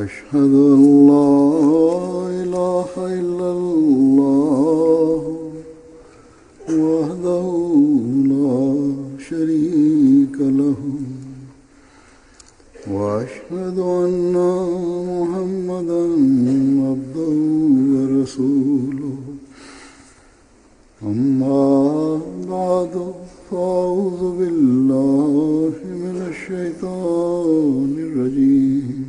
أشهد أن لا إله إلا الله وحده لا شريك له وأشهد أن محمدا عبده ورسوله أما بعد فأعوذ بالله من الشيطان الرجيم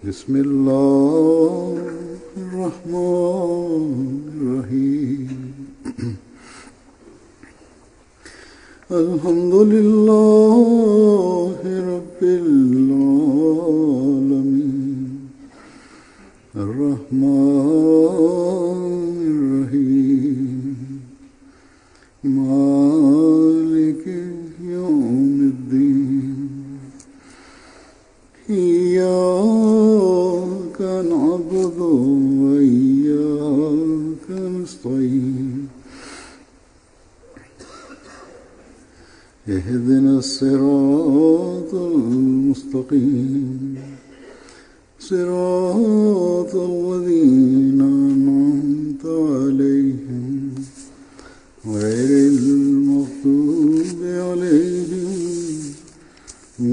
بسم الله الرحمن الرحيم الحمد لله رب العالمين الرحمن الرحيم مالك يوم الدين إياك نعبد وإياك نستعين اهدنا الصراط المستقيم صراط الذين أنعمت عليهم غير المغضوب عليهم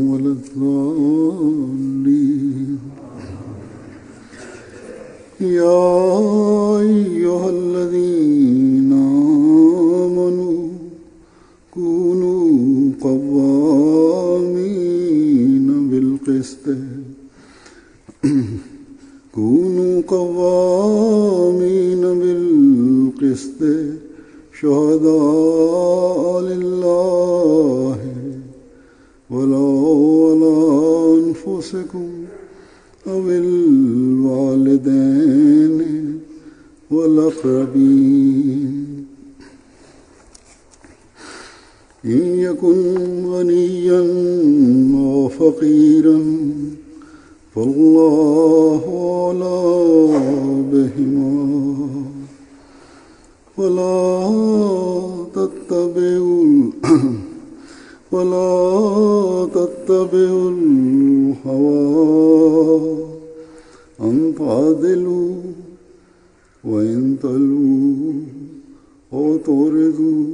ولا الضالين يا أيها الذين آمنوا كونوا قوامين بالقسط شهداء لله ولو على أنفسكم أو الوالدين والأقربين إن يكن غنيا أو فقيرا فالله أولى بهما ولا تتبعوا الهوى أن تعدلوا وإن تلووا أو تعرضوا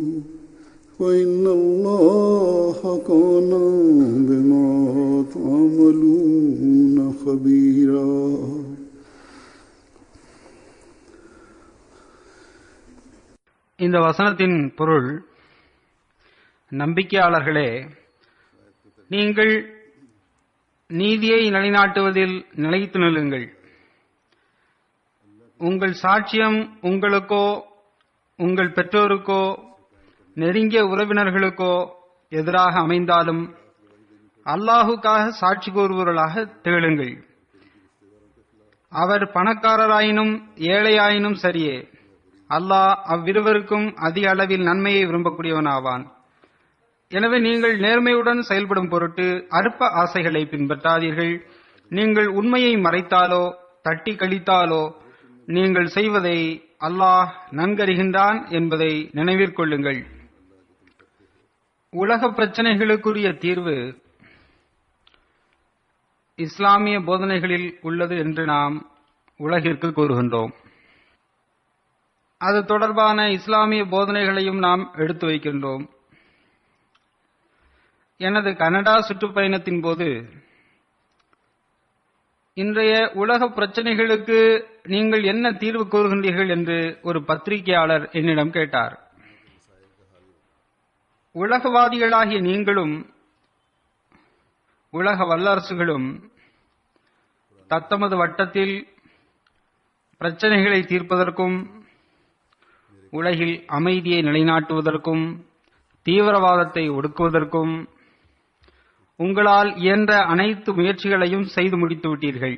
فإن الله كان بما تعملون خبيرا. இந்த வசனத்தின் பொருள், நம்பிக்கையாளர்களே, நீங்கள் நீதியை நிலைநாட்டுவதில் நிலைத்து நில்லுங்கள். உங்கள் சாட்சியம் உங்களுக்கோ உங்கள் பெற்றோருக்கோ நெருங்கிய உறவினர்களுக்கோ எதிராக அமைந்தாலும் அல்லாஹுக்காக சாட்சி கூறுபவர்களாக திகழுங்கள். அவர் பணக்காரராயினும் ஏழையாயினும் சரியே, அல்லாஹ் அவ்விருவருக்கும் அதிக அளவில் நன்மையை விரும்பக்கூடியவனாவான். எனவே நீங்கள் நேர்மையுடன் செயல்படும் பொருட்டு அற்ப ஆசைகளை பின்பற்றாதீர்கள். நீங்கள் உண்மையை மறைத்தாலோ தட்டி கழித்தாலோ நீங்கள் செய்வதை அல்லாஹ் நன்கறிகின்றான் என்பதை நினைவிற்கொள்ளுங்கள். உலக பிரச்சனைகளுக்குரிய தீர்வு இஸ்லாமிய போதனைகளில் உள்ளது என்று நாம் உலகிற்கு கூறுகின்றோம். அது தொடர்பான இஸ்லாமிய போதனைகளையும் நாம் எடுத்து வைக்கின்றோம். எனது கனடா சுற்றுப்பயணத்தின் போது இன்றைய உலக பிரச்சனைகளுக்கு நீங்கள் என்ன தீர்வு கூறுகின்றீர்கள் என்று ஒரு பத்திரிகையாளர் என்னிடம் கேட்டார். உலகவாதிகளாகிய நீங்களும் உலக வல்லரசுகளும் தத்தமது வட்டத்தில் பிரச்சனைகளை தீர்ப்பதற்கும் உலகில் அமைதியை நிலைநாட்டுவதற்கும் தீவிரவாதத்தை ஒடுக்குவதற்கும் உங்களால் இயன்ற அனைத்து முயற்சிகளையும் செய்து முடித்து விட்டீர்கள்.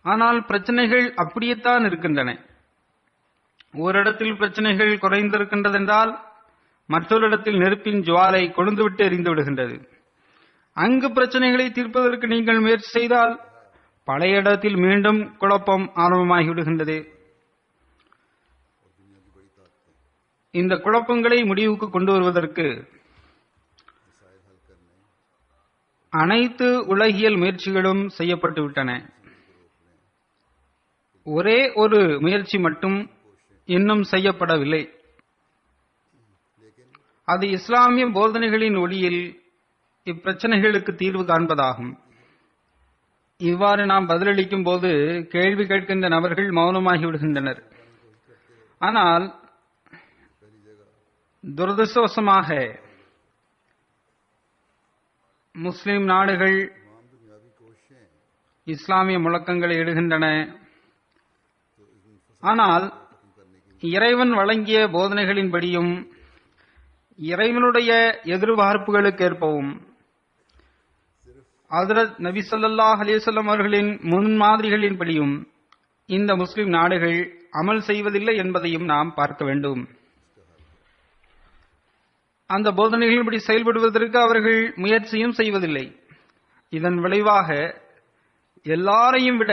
ஆனால் பிரச்சனைகள் அப்படியேத்தான் இருக்கின்றன. ஓரிடத்தில் பிரச்சனைகள் குறைந்திருக்கின்றதென்றால் மற்றொரு இடத்தில் நெருப்பின் ஜுவாலை கொழுந்துவிட்டு எரிந்து விடுகின்றது. அங்கு பிரச்சனைகளை தீர்ப்பதற்கு நீங்கள் முயற்சி செய்தால் பழைய இடத்தில் மீண்டும் குழப்பம் ஆரம்பமாகிவிடுகின்றது. இந்த குழப்பங்களை முடிவுக்கு கொண்டு வருவதற்கு அனைத்து உலகியல் முயற்சிகளும் செய்யப்பட்டுவிட்டன. ஒரே ஒரு முயற்சி மட்டும் இன்னும் செய்யப்படவில்லை. அது இஸ்லாமிய போதனைகளின் ஒளியில் இப்பிரச்சனைகளுக்கு தீர்வு காண்பதாகும். இவ்வாறு நாம் பதிலளிக்கும் போது கேள்வி கேட்கின்ற நபர்கள் மௌனமாகி விடுகின்றனர். ஆனால் துரதிருஷ்டவசமாக முஸ்லிம் நாடுகள் இஸ்லாமிய முழக்கங்களை இடுகின்றன. ஆனால் இறைவன் வழங்கிய போதனைகளின்படியும் இறைவனுடைய எதிர்பார்ப்புகளுக்கேற்பவும் ஹஜ்ரத் நபி ஸல்லல்லாஹு அலைஹி வஸல்லம் அவர்களின் முன்மாதிரிகளின்படியும் இந்த முஸ்லிம் நாடுகள் அமல் செய்வதில்லை என்பதையும் நாம் பார்க்க வேண்டும். அந்த போதனைகளின்படி செயல்படுவதற்கு அவர்கள் முயற்சியும் செய்வதில்லை. இதன் விளைவாக எல்லாரையும் விட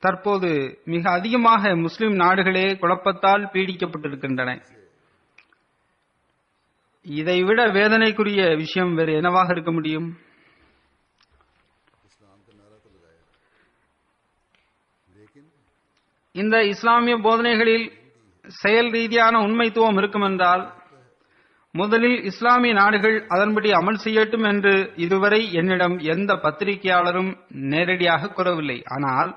தற்போது மிக அதிகமாக முஸ்லிம் நாடுகளே குழப்பத்தால் பீடிக்கப்பட்டிருக்கின்றன. இதைவிட வேதனைக்குரிய விஷயம் வேறு என்னவாக இருக்க முடியும்? இந்த இஸ்லாமிய போதனைகளில் செயல் ரீதியான உண்மைத்துவம் இருக்கும் என்றால் முதலில் இஸ்லாமிய நாடுகள் அதன்படி அமல் செய்யட்டும் என்று இதுவரை என்னிடம் எந்த பத்திரிகையாளரும் நேரடியாக கூறவில்லை. ஆனால்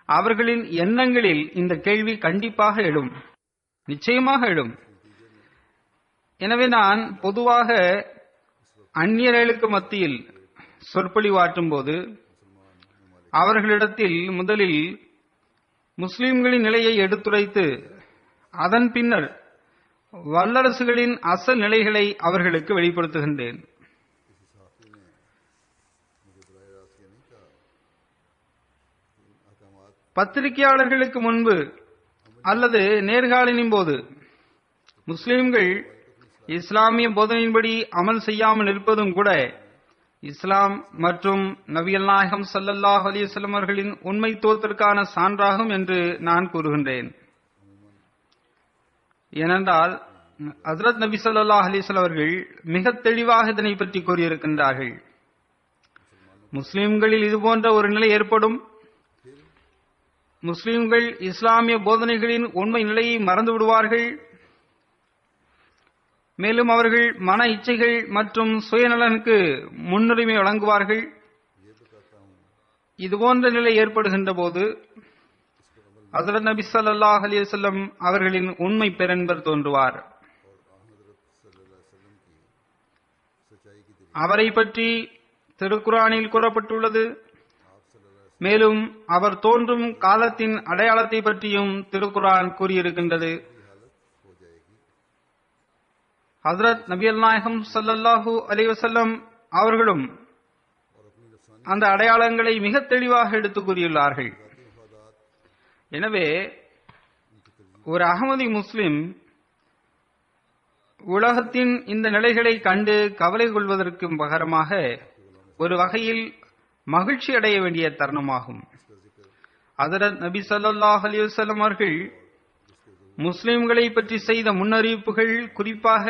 அவர்களின் எண்ணங்களில் இந்த கேள்வி கண்டிப்பாக எழும், நிச்சயமாக எழும். எனவே நான் பொதுவாக அந்நியர்களுக்கு மத்தியில் சொற்பொழிவாற்றும் போது அவர்களிடத்தில் முதலில் முஸ்லிம்களின் நிலையை எடுத்துரைத்து அதன் பின்னர் வல்லரசுகளின் அசல் நிலைகளை அவர்களுக்கு வெளிப்படுத்துகின்றேன். பத்திரிகையாளர்களுக்கு முன்பு அல்லது நேர்காணலின் போது முஸ்லிம்கள் இஸ்லாமிய போதனையின்படி அமல் செய்யாமல் இருப்பதும் கூட இஸ்லாம் மற்றும் நபிகள் நாயகம் ஸல்லல்லாஹு அலைஹி வஸல்லம் அவர்களின் உண்மைத்துவத்திற்கான சான்றாகும் என்று நான் கூறுகின்றேன். ஏனென்றால் ஹஜ்ரத் நபி ஸல்லல்லாஹு அலைஹி வஸல்லம் அவர்கள் மிக தெளிவாக இதனை பற்றி கூறியிருக்கின்றார்கள். முஸ்லிம்களில் இதுபோன்ற ஒரு நிலை ஏற்படும். முஸ்லிம்கள் இஸ்லாமிய போதனைகளின் உண்மை நிலையை மறந்து விடுவார்கள். மேலும் அவர்கள் மன இச்சைகள் மற்றும் சுயநலனுக்கு முன்னுரிமை வழங்குவார்கள். இதுபோன்ற நிலை ஏற்படுகின்ற போது ஹஜ்ரத் நபி ஸல்லல்லாஹு அலைஹி வஸல்லம் அவர்களின் உண்மை பெருன்பர் தோன்றுவார். அவரை பற்றி திருக்குர்ஆனில் கூறப்பட்டுள்ளது. மேலும் அவர் தோன்றும் காலத்தின் அடையாளத்தை பற்றியும் திருக்குர்ஆன் கூறியிருக்கின்றது. ஹஜ்ரத் நபிகள் நாயகம் ஸல்லல்லாஹு அலைஹி வஸல்லம் அவர்களும் அந்த அடையாளங்களை மிக தெளிவாக எடுத்துக் கூறியுள்ளார்கள். எனவே ஒரு அகமதி முஸ்லிம் உலகத்தின் இந்த நிலைகளை கண்டு கவலை கொள்வதற்கு பகரமாக ஒரு வகையில் மகிழ்ச்சி அடைய வேண்டிய தருணமாகும். ஹஜ்ரத் நபி ஸல்லல்லாஹு அலைஹி வஸல்லம் அவர்கள் முஸ்லிம்களை பற்றி செய்த முன்னறிவிப்புகள், குறிப்பாக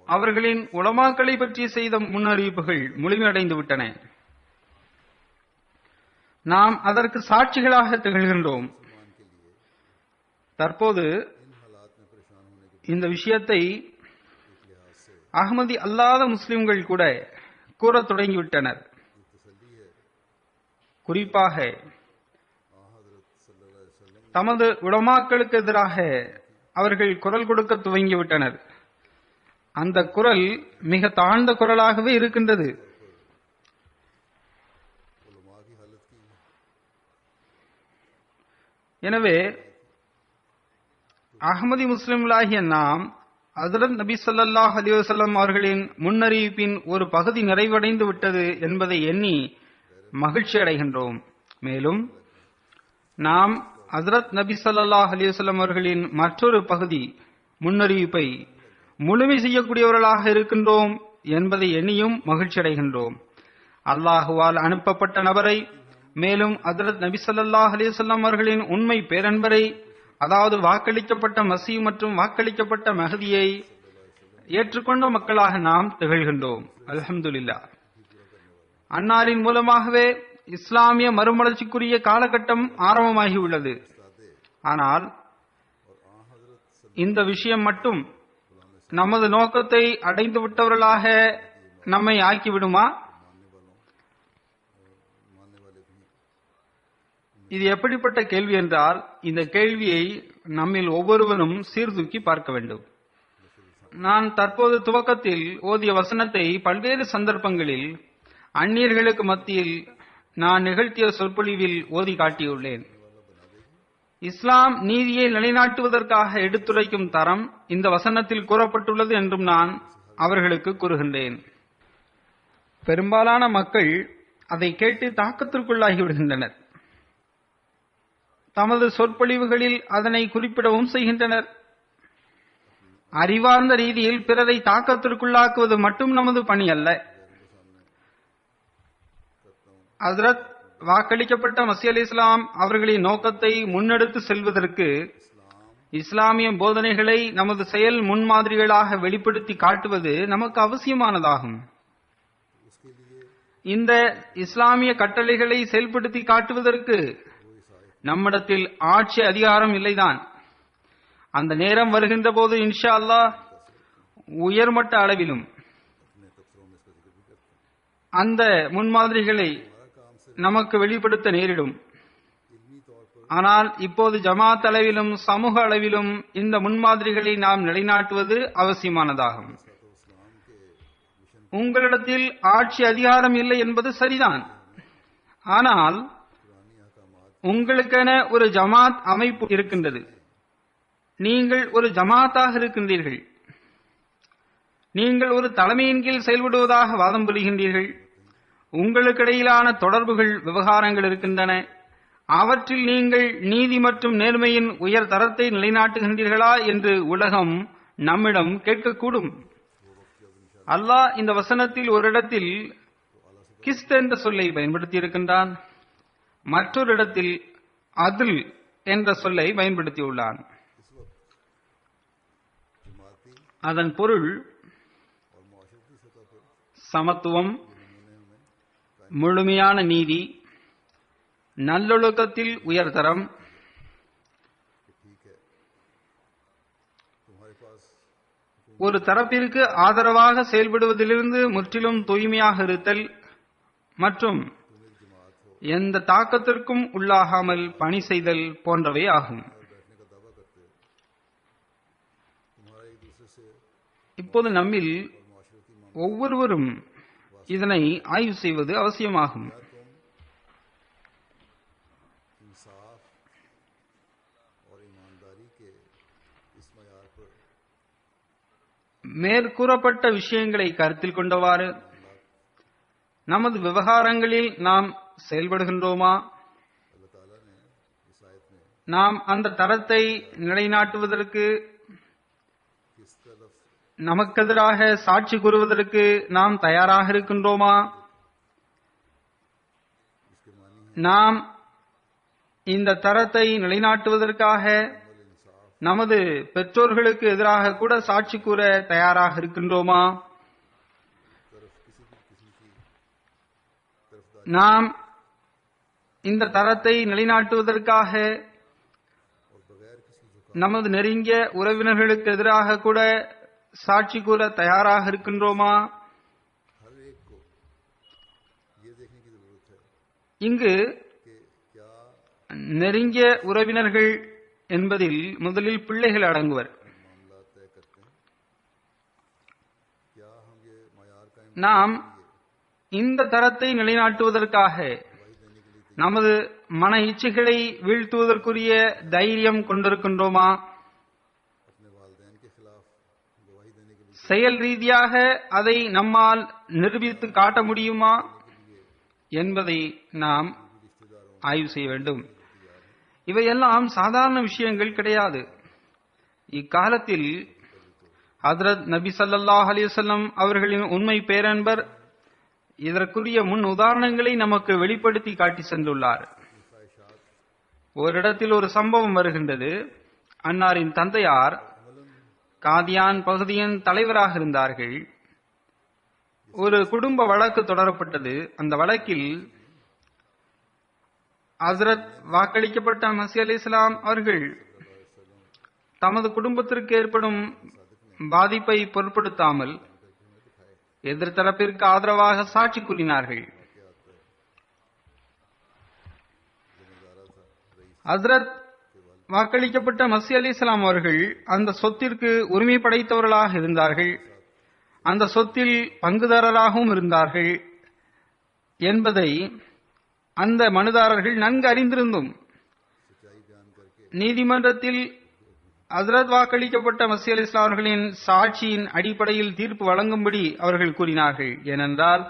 அவர்களின் உலமாக்களை பற்றி செய்த முன்னறிவிப்புகள் முழுமையடைந்து விட்டன. நாம் அதற்கு சாட்சிகளாக திகழ்கின்றோம். தற்போது இந்த விஷயத்தை அகமதி அல்லாத முஸ்லிம்கள் கூட கூறத் தொடங்கிவிட்டனர். குறிப்பாக தமது உலமாக்களுக்கு எதிராக அவர்கள் குரல் கொடுக்க துவங்கிவிட்டனர். அந்த குரல் மிக தாழ்ந்த குரலாகவே இருக்கின்றது. எனவே அகமதி முஸ்லிம்களாகிய நாம் ஹஜ்ரத் நபி ஸல்லல்லாஹு அலைஹி வஸல்லம் அவர்களின் முன்னறிவிப்பின் ஒரு பகுதி நிறைவடைந்து விட்டது என்பதை எண்ணி மகிழ்ச்சி அடைகின்றோம். மேலும் நாம் ஹஜ்ரத் நபி ஸல்லல்லாஹு அலைஹி வஸல்லம் அவர்களின் மற்றொரு பகுதி முன்னறிவிப்பை முழுமை செய்யக்கூடியவர்களாக இருக்கின்றோம் என்பதை எண்ணியும் மகிழ்ச்சி அடைகின்றோம். அல்லாஹுவால் அனுப்பப்பட்ட நபரை, மேலும் ஹஜ்ரத் நபி ஸல்லல்லாஹு அலைஹி வஸல்லம் அவர்களின் உண்மை பேரன்பரை, அதாவது வாக்களிக்கப்பட்ட மசீஹ் மற்றும் வாக்களிக்கப்பட்ட மஹ்தியை ஏற்றுக்கொண்ட மக்களாக நாம் திகழ்கின்றோம். அல்ஹம்துலில்லாஹ். அன்னாரின் மூலமாகவே இஸ்லாமிய மறுமலர்ச்சிக்குரிய காலகட்டம் ஆரம்பமாகியுள்ளது. ஆனால் இந்த விஷயம் மட்டும் நமது நோக்கத்தை அடைந்து விட்டவர்களாக நம்மை ஆக்கிவிடுமா? இது எப்படிப்பட்ட கேள்வி என்றால், இந்த கேள்வியை நம்மில் ஒவ்வொருவரும் சீர்தூக்கி பார்க்க வேண்டும். நான் தற்போது துவக்கத்தில் ஓதிய வசனத்தை பல்வேறு சந்தர்ப்பங்களில் அந்நியர்களுக்கு மத்தியில் நான் நிகழ்த்திய சொற்பொழிவில் ஓதி காட்டியுள்ளேன். இஸ்லாம் நீதியை நிலைநாட்டுவதற்காக எடுத்துரைக்கும் தரம் இந்த வசனத்தில் கூறப்பட்டுள்ளது என்றும் நான் அவர்களுக்கு கூறுகின்றேன். பெரும்பாலான மக்கள் அதை கேட்டு தாக்கத்திற்குள்ளாகிவிடுகின்றனர். தமது சொற்பொழிவுகளில் அதனை குறிப்பிடவும் செய்கின்றனர். அறிவார்ந்த ரீதியில் பிறரை தாக்கத்திற்குள்ளாக்குவது மட்டும் நமது பணி அல்ல. ஹஜ்ரத் வாக்களிக்கப்பட்ட மஸீஹ் அலைஹிஸ்ஸலாம் அவர்களின் நோக்கத்தை முன்னெடுத்து செல்வதற்கு இஸ்லாமிய போதனைகளை நமது செயல் முன்மாதிரிகளாக வெளிப்படுத்தி காட்டுவது நமக்கு அவசியமானதாகும். இந்த இஸ்லாமிய கட்டளைகளை செயல்படுத்தி காட்டுவதற்கு நம்மிடத்தில் ஆட்சி அதிகாரம் இல்லைதான். அந்த நேரம் வருகின்ற போது இன்ஷா அல்லாஹ் உயர்மட்ட அளவிலும் அந்த முன்மாதிரிகளை நமக்கு வெளிப்படுத்த நேரிடும். ஆனால் இப்போது ஜமாத் அளவிலும் சமூக அளவிலும் இந்த முன்மாதிரிகளை நாம் நிலைநாட்டுவது அவசியமானதாகும். உங்களிடத்தில் ஆட்சி அதிகாரம் இல்லை என்பது சரிதான். ஆனால் உங்களுக்கென ஒரு ஜமாத் அமைப்பு இருக்கின்றது. நீங்கள் ஒரு ஜமாத்தாக இருக்கின்றீர்கள். நீங்கள் ஒரு தலைமையின் கீழ் செயல்படுவதாக வாதம் புரிகின்றீர்கள். உங்களுக்கிடையிலான தொடர்புகள், விவகாரங்கள் இருக்கின்றன. அவற்றில் நீங்கள் நீதி மற்றும் நேர்மையின் உயர் தரத்தை நிலைநாட்டுகின்றீர்களா என்று உலகம் நம்மிடம் கேட்கக்கூடும். அல்லாஹ் இந்த வசனத்தில் ஒரு இடத்தில் கிஸ்த் என்ற சொல்லை பயன்படுத்தி இருக்கின்றான், மற்றொரு இடத்தில் அதில் என்ற சொல்லை பயன்படுத்தியுள்ளான். அதன் பொருள் சமத்துவம், முழுமையான நீதி, நல்லொழுக்கத்தில் உயர்தரம், ஒரு தரப்பிற்கு ஆதரவாக செயல்படுவதிலிருந்து முற்றிலும் தூய்மையாக இருத்தல் மற்றும் எந்த தாக்கத்திற்கும் உள்ளாகாமல் பணி செய்தல் போன்றவை ஆகும். இப்போது நம்மில் ஒவ்வொருவரும் இதனை ஆய்வு செய்வது அவசியமாகும். மேற்கூறப்பட்ட விஷயங்களை கருத்தில் கொண்டவாறு நமது விவகாரங்களில் நாம் செயல்படுகின்றோமா? நாம் அந்த தரத்தை நிலைநாட்டுவதற்கு, நமக்கெதிராக சாட்சி கூறுவதற்கு நாம் தயாராக இருக்கின்றோமா? நாம் இந்த தரத்தை நிலைநாட்டுவதற்காக நமது பெற்றோர்களுக்கு எதிராக கூட சாட்சி கூற தயாராக இருக்கின்றோமா? நாம் இந்த தரத்தை நிலைநாட்டுவதற்காக நமது நெருங்கிய உறவினர்களுக்கு எதிராக கூட சாட்சி கூற தயாராக இருக்கின்றோமா? இங்கு நெருங்கிய உறவினர்கள் என்பதில் முதலில் பிள்ளைகள் அடங்குவர். நாம் இந்த தரத்தை நிலைநாட்டுவதற்காக நமது மன இச்சைகளை வீழ்த்துவதற்குரிய தைரியம் கொண்டிருக்கின்றோமா? செயல் ரீதியாக அதை நம்மால் நிரூபித்து காட்ட முடியுமா என்பதை நாம் ஆய்வு செய்ய வேண்டும். இவையெல்லாம் சாதாரண விஷயங்கள் கிடையாது. இக்காலத்தில் ஹஜ்ரத் நபி ஸல்லல்லாஹு அலைஹி வஸல்லம் அவர்களின் உண்மை பேரன்பர் இதற்குரிய முன் உதாரணங்களை நமக்கு வெளிப்படுத்தி காட்டி சென்றுள்ளார். ஓரிடத்தில் ஒரு சம்பவம் வருகின்றது. அன்னாரின் தந்தையார் காதியான் பகுதியின் தலைவராக இருந்தார்கள். ஒரு குடும்ப வழக்கு தொடரப்பட்டது. அந்த வழக்கில் ஹஸ்ரத் வாக்களிக்கப்பட்ட மஸீஹ் அலைஹிஸ்ஸலாம் அவர்கள் தமது குடும்பத்திற்கு ஏற்படும் பாதிப்பை பொருட்படுத்தாமல் எதிர்த்தரப்பிற்கு ஆதரவாக சாட்சி கூறினார்கள். ஹஸ்ரத் வாக்களிக்கப்பட்ட மஸீஹ் அலைஹிஸ்ஸலாம் அவர்கள் அந்த சொத்திற்கு உரிமை படைத்தவர்களாக இருந்தார்கள், அந்த சொத்தில் பங்குதாரராகவும் இருந்தார்கள் என்பதை அந்த மனுதாரர்கள் நன்கு அறிந்திருந்தும் நீதிமன்றத்தில் ஹஸ்ரத் வாக்களிக்கப்பட்ட மஸீஹ் அலைஹிஸ்ஸலாம் அவர்களின் சாட்சியின் அடிப்படையில் தீர்ப்பு வழங்கும்படி அவர்கள் கூறினார்கள். ஏனென்றால்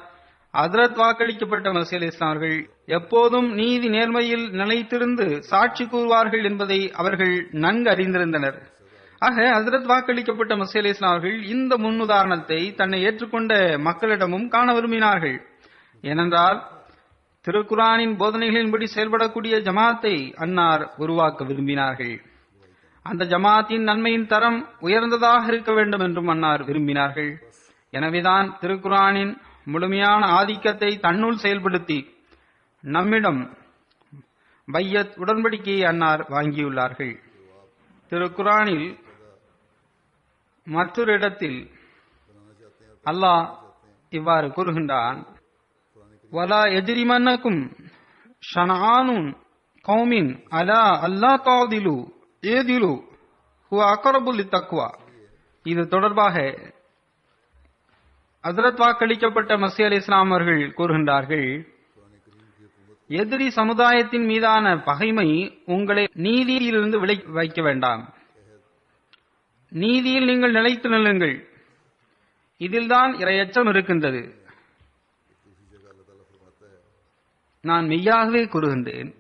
ஹஸ்ரத் வாக்களிக்கப்பட்ட மஸீஹ் அலைஹிஸ்ஸலாம் அவர்கள் எப்போதும் நீதி நேர்மையில் நிலைத்திருந்து சாட்சி கூறுவார்கள் என்பதை அவர்கள் நன்கு அறிந்திருந்தனர். ஆக ஹஸ்ரத் வாக்களிக்கப்பட்ட மஸீஹ் அலைஹிஸ்ஸலாம் அவர்கள் இந்த முன்னுதாரணத்தை தன்னை ஏற்றுக்கொண்ட மக்களிடமும் காண விரும்பினார்கள். ஏனென்றால் திருக்குர்ஆனின் போதனைகளின்படி செயல்படக்கூடிய ஜமாத்தை அன்னார் உருவாக்க விரும்பினார்கள். அந்த ஜமாத்தின் நன்மையின் தரம் உயர்ந்ததாக இருக்க வேண்டும் என்றும் அன்னார் விரும்பினார்கள். எனவேதான் திருக்குர்ஆனின் முழுமையான ஆதிக்கத்தை தன்னுள் செயல்படுத்தி நம்மிடம் பையத் உடன்படிக்கையை அன்னார் வாங்கியுள்ளார்கள். திருக்குர்ஆனில் மற்றொரு இடத்தில் அல்லாஹ் இவ்வாறு கூறுகின்றான், வலா எஜ்ரிமன்னகும் ஷனஆனுன் கௌமின் அலா அல்லா தஅதிலு ஏதிலு ஹுவ அக்ரபு லித்தக்வா. இது தொடர்பாக ஹஸ்ரத் வாக்களிக்கப்பட்ட மஸீஹ் அலைஹிஸ்ஸலாம் அவர்கள் கூறுகின்றார்கள், எதிரி சமுதாயத்தின் மீதான பகைமை உங்களை நீதியிலிருந்து விலக்கி வைக்க வேண்டாம். நீதியில் நீங்கள் நிலைத்து நில்லுங்கள். இதில்தான் இறையச்சம் இருக்கின்றது. நான் மெய்யாகவே கூறுகின்றேன்,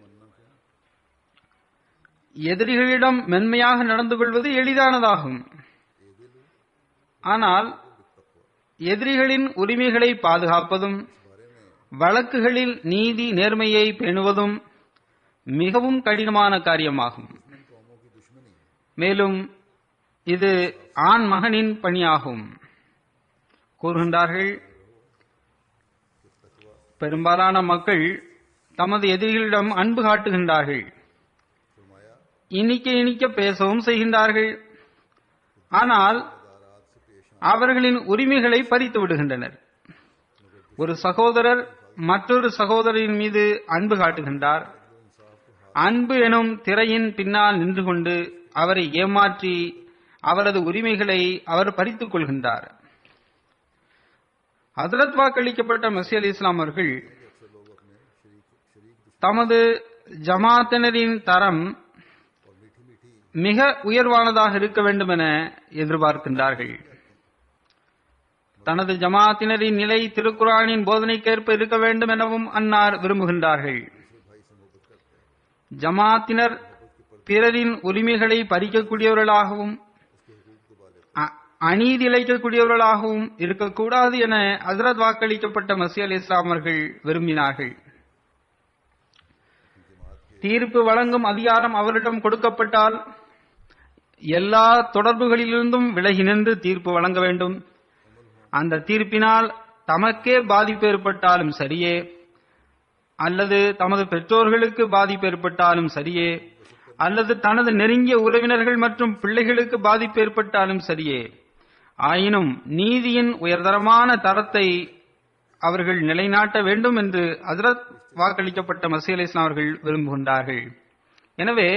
எதிரிகளிடம் மென்மையாக நடந்து கொள்வது எளிதானதாகும். ஆனால் எதிரிகளின் உரிமைகளை பாதுகாப்பதும் வழக்குகளில் நீதி நேர்மையை பேணுவதும் மிகவும் கடினமான காரியமாகும். மேலும் இது ஆண் மகனின் பணியாகும். கூறுகின்றார்கள், பெரும்பாலான மக்கள் தமது எதிரிகளிடம் அன்பு காட்டுகின்றார்கள், இனிக்க இனிக்க பேசவும் செய்கின்றார்கள். ஆனால் அவர்களின் உரிமைகளை பறித்து விடுகின்றனர். ஒரு சகோதரர் மற்றொரு சகோதரின் மீது அன்பு காட்டுகின்றார். அன்பு எனும் திரையின் பின்னால் நின்று கொண்டு அவரை ஏமாற்றி அவரது உரிமைகளை அவர் பறித்துக் கொள்கின்றார். ஹஸ்ரத் வாக்களிக்கப்பட்ட மஸீஹ் அலைஹிஸ்ஸலாம் அவர்கள் தமது ஜமாத்தினரின் தரம் மிக உயர்வானதாக இருக்க வேண்டும் என எதிர்பார்க்கின்றார்கள். தனது ஜமாத்தினரின் நிலை திருக்குர்ஆனின் போதனைக்கேற்ப இருக்க வேண்டும் எனவும் அன்னார் விரும்புகின்றார்கள். ஜமாத்தினர் பிறரின் உரிமைகளை பறிக்கக்கூடியவர்களாகவும் அநீதி இழைக்கக்கூடியவர்களாகவும் இருக்கக்கூடாது என ஹஸ்ரத் வாக்களிக்கப்பட்ட மஸீஹ் அலைஹிஸ்ஸலாம் அவர்கள் விரும்பினார்கள். தீர்ப்பு வழங்கும் அதிகாரம் அவரிடம் கொடுக்கப்பட்டால் எல்லா தொடர்புகளிலிருந்தும் விலகி நின்று தீர்ப்பு வழங்க வேண்டும். அந்த தீர்ப்பினால் தமக்கே பாதிப்பு ஏற்பட்டாலும் சரியே, அல்லது தமது பெற்றோர்களுக்கு பாதிப்பு ஏற்பட்டாலும் சரியே, அல்லது தனது நெருங்கிய உறவினர்கள் மற்றும் பிள்ளைகளுக்கு பாதிப்பு ஏற்பட்டாலும் சரியே, ஆயினும் நீதியின் உயர்தரமான தரத்தை அவர்கள் நிலைநாட்ட வேண்டும் என்று ஹஸ்ரத் வாக்களிக்கப்பட்ட மஸீஹ் அலைஹிஸ்ஸலாம் அவர்கள் விரும்புகின்றார்கள். எனவே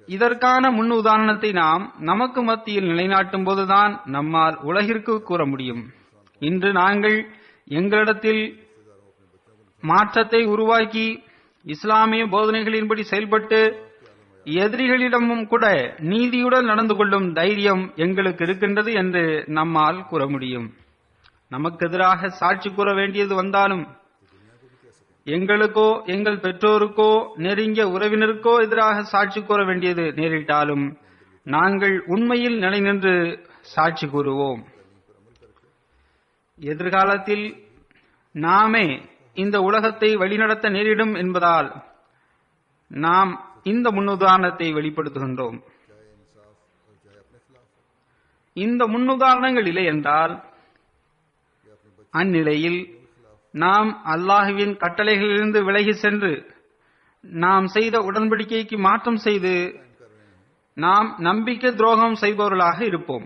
இதற்கான முன் உதாரணத்தை நாம் நமக்கு மத்தியில் நிலைநாட்டும் போதுதான் நம்மால் உலகிற்கு கூற முடியும். இன்று நாங்கள் எங்களிடத்தில் மாற்றத்தை உருவாக்கி இஸ்லாமிய போதனைகளின்படி செயல்பட்டு எதிரிகளிடமும் கூட நீதியுடன் நடந்து கொள்ளும் தைரியம் எங்களுக்கு இருக்கின்றது என்று நம்மால் கூற முடியும். நமக்கு எதிராக சாட்சி கூற வேண்டியது வந்தாலும், எங்களுக்கோ எங்கள் பெற்றோருக்கோ நெருங்கிய உறவினருக்கோ எதிராக சாட்சி கூற வேண்டியது நேரிட்டாலும் நாங்கள் உண்மையில் நிலை நின்று சாட்சி கூறுவோம். எதிர்காலத்தில் நாமே இந்த உலகத்தை வழிநடத்த நேரிடும் என்பதால் நாம் இந்த முன்னுதாரணத்தை வெளிப்படுத்துகின்றோம். இந்த முன்னுதாரணங்கள் இல்லை என்றால் அந்நிலையில் நாம் அல்லாஹுவின் கட்டளைகளிலிருந்து விலகி சென்று நாம் செய்த உடன்படிக்கைக்கு மாற்றம் செய்து நாம் நம்பிக்கை துரோகம் செய்பவர்களாக இருப்போம்.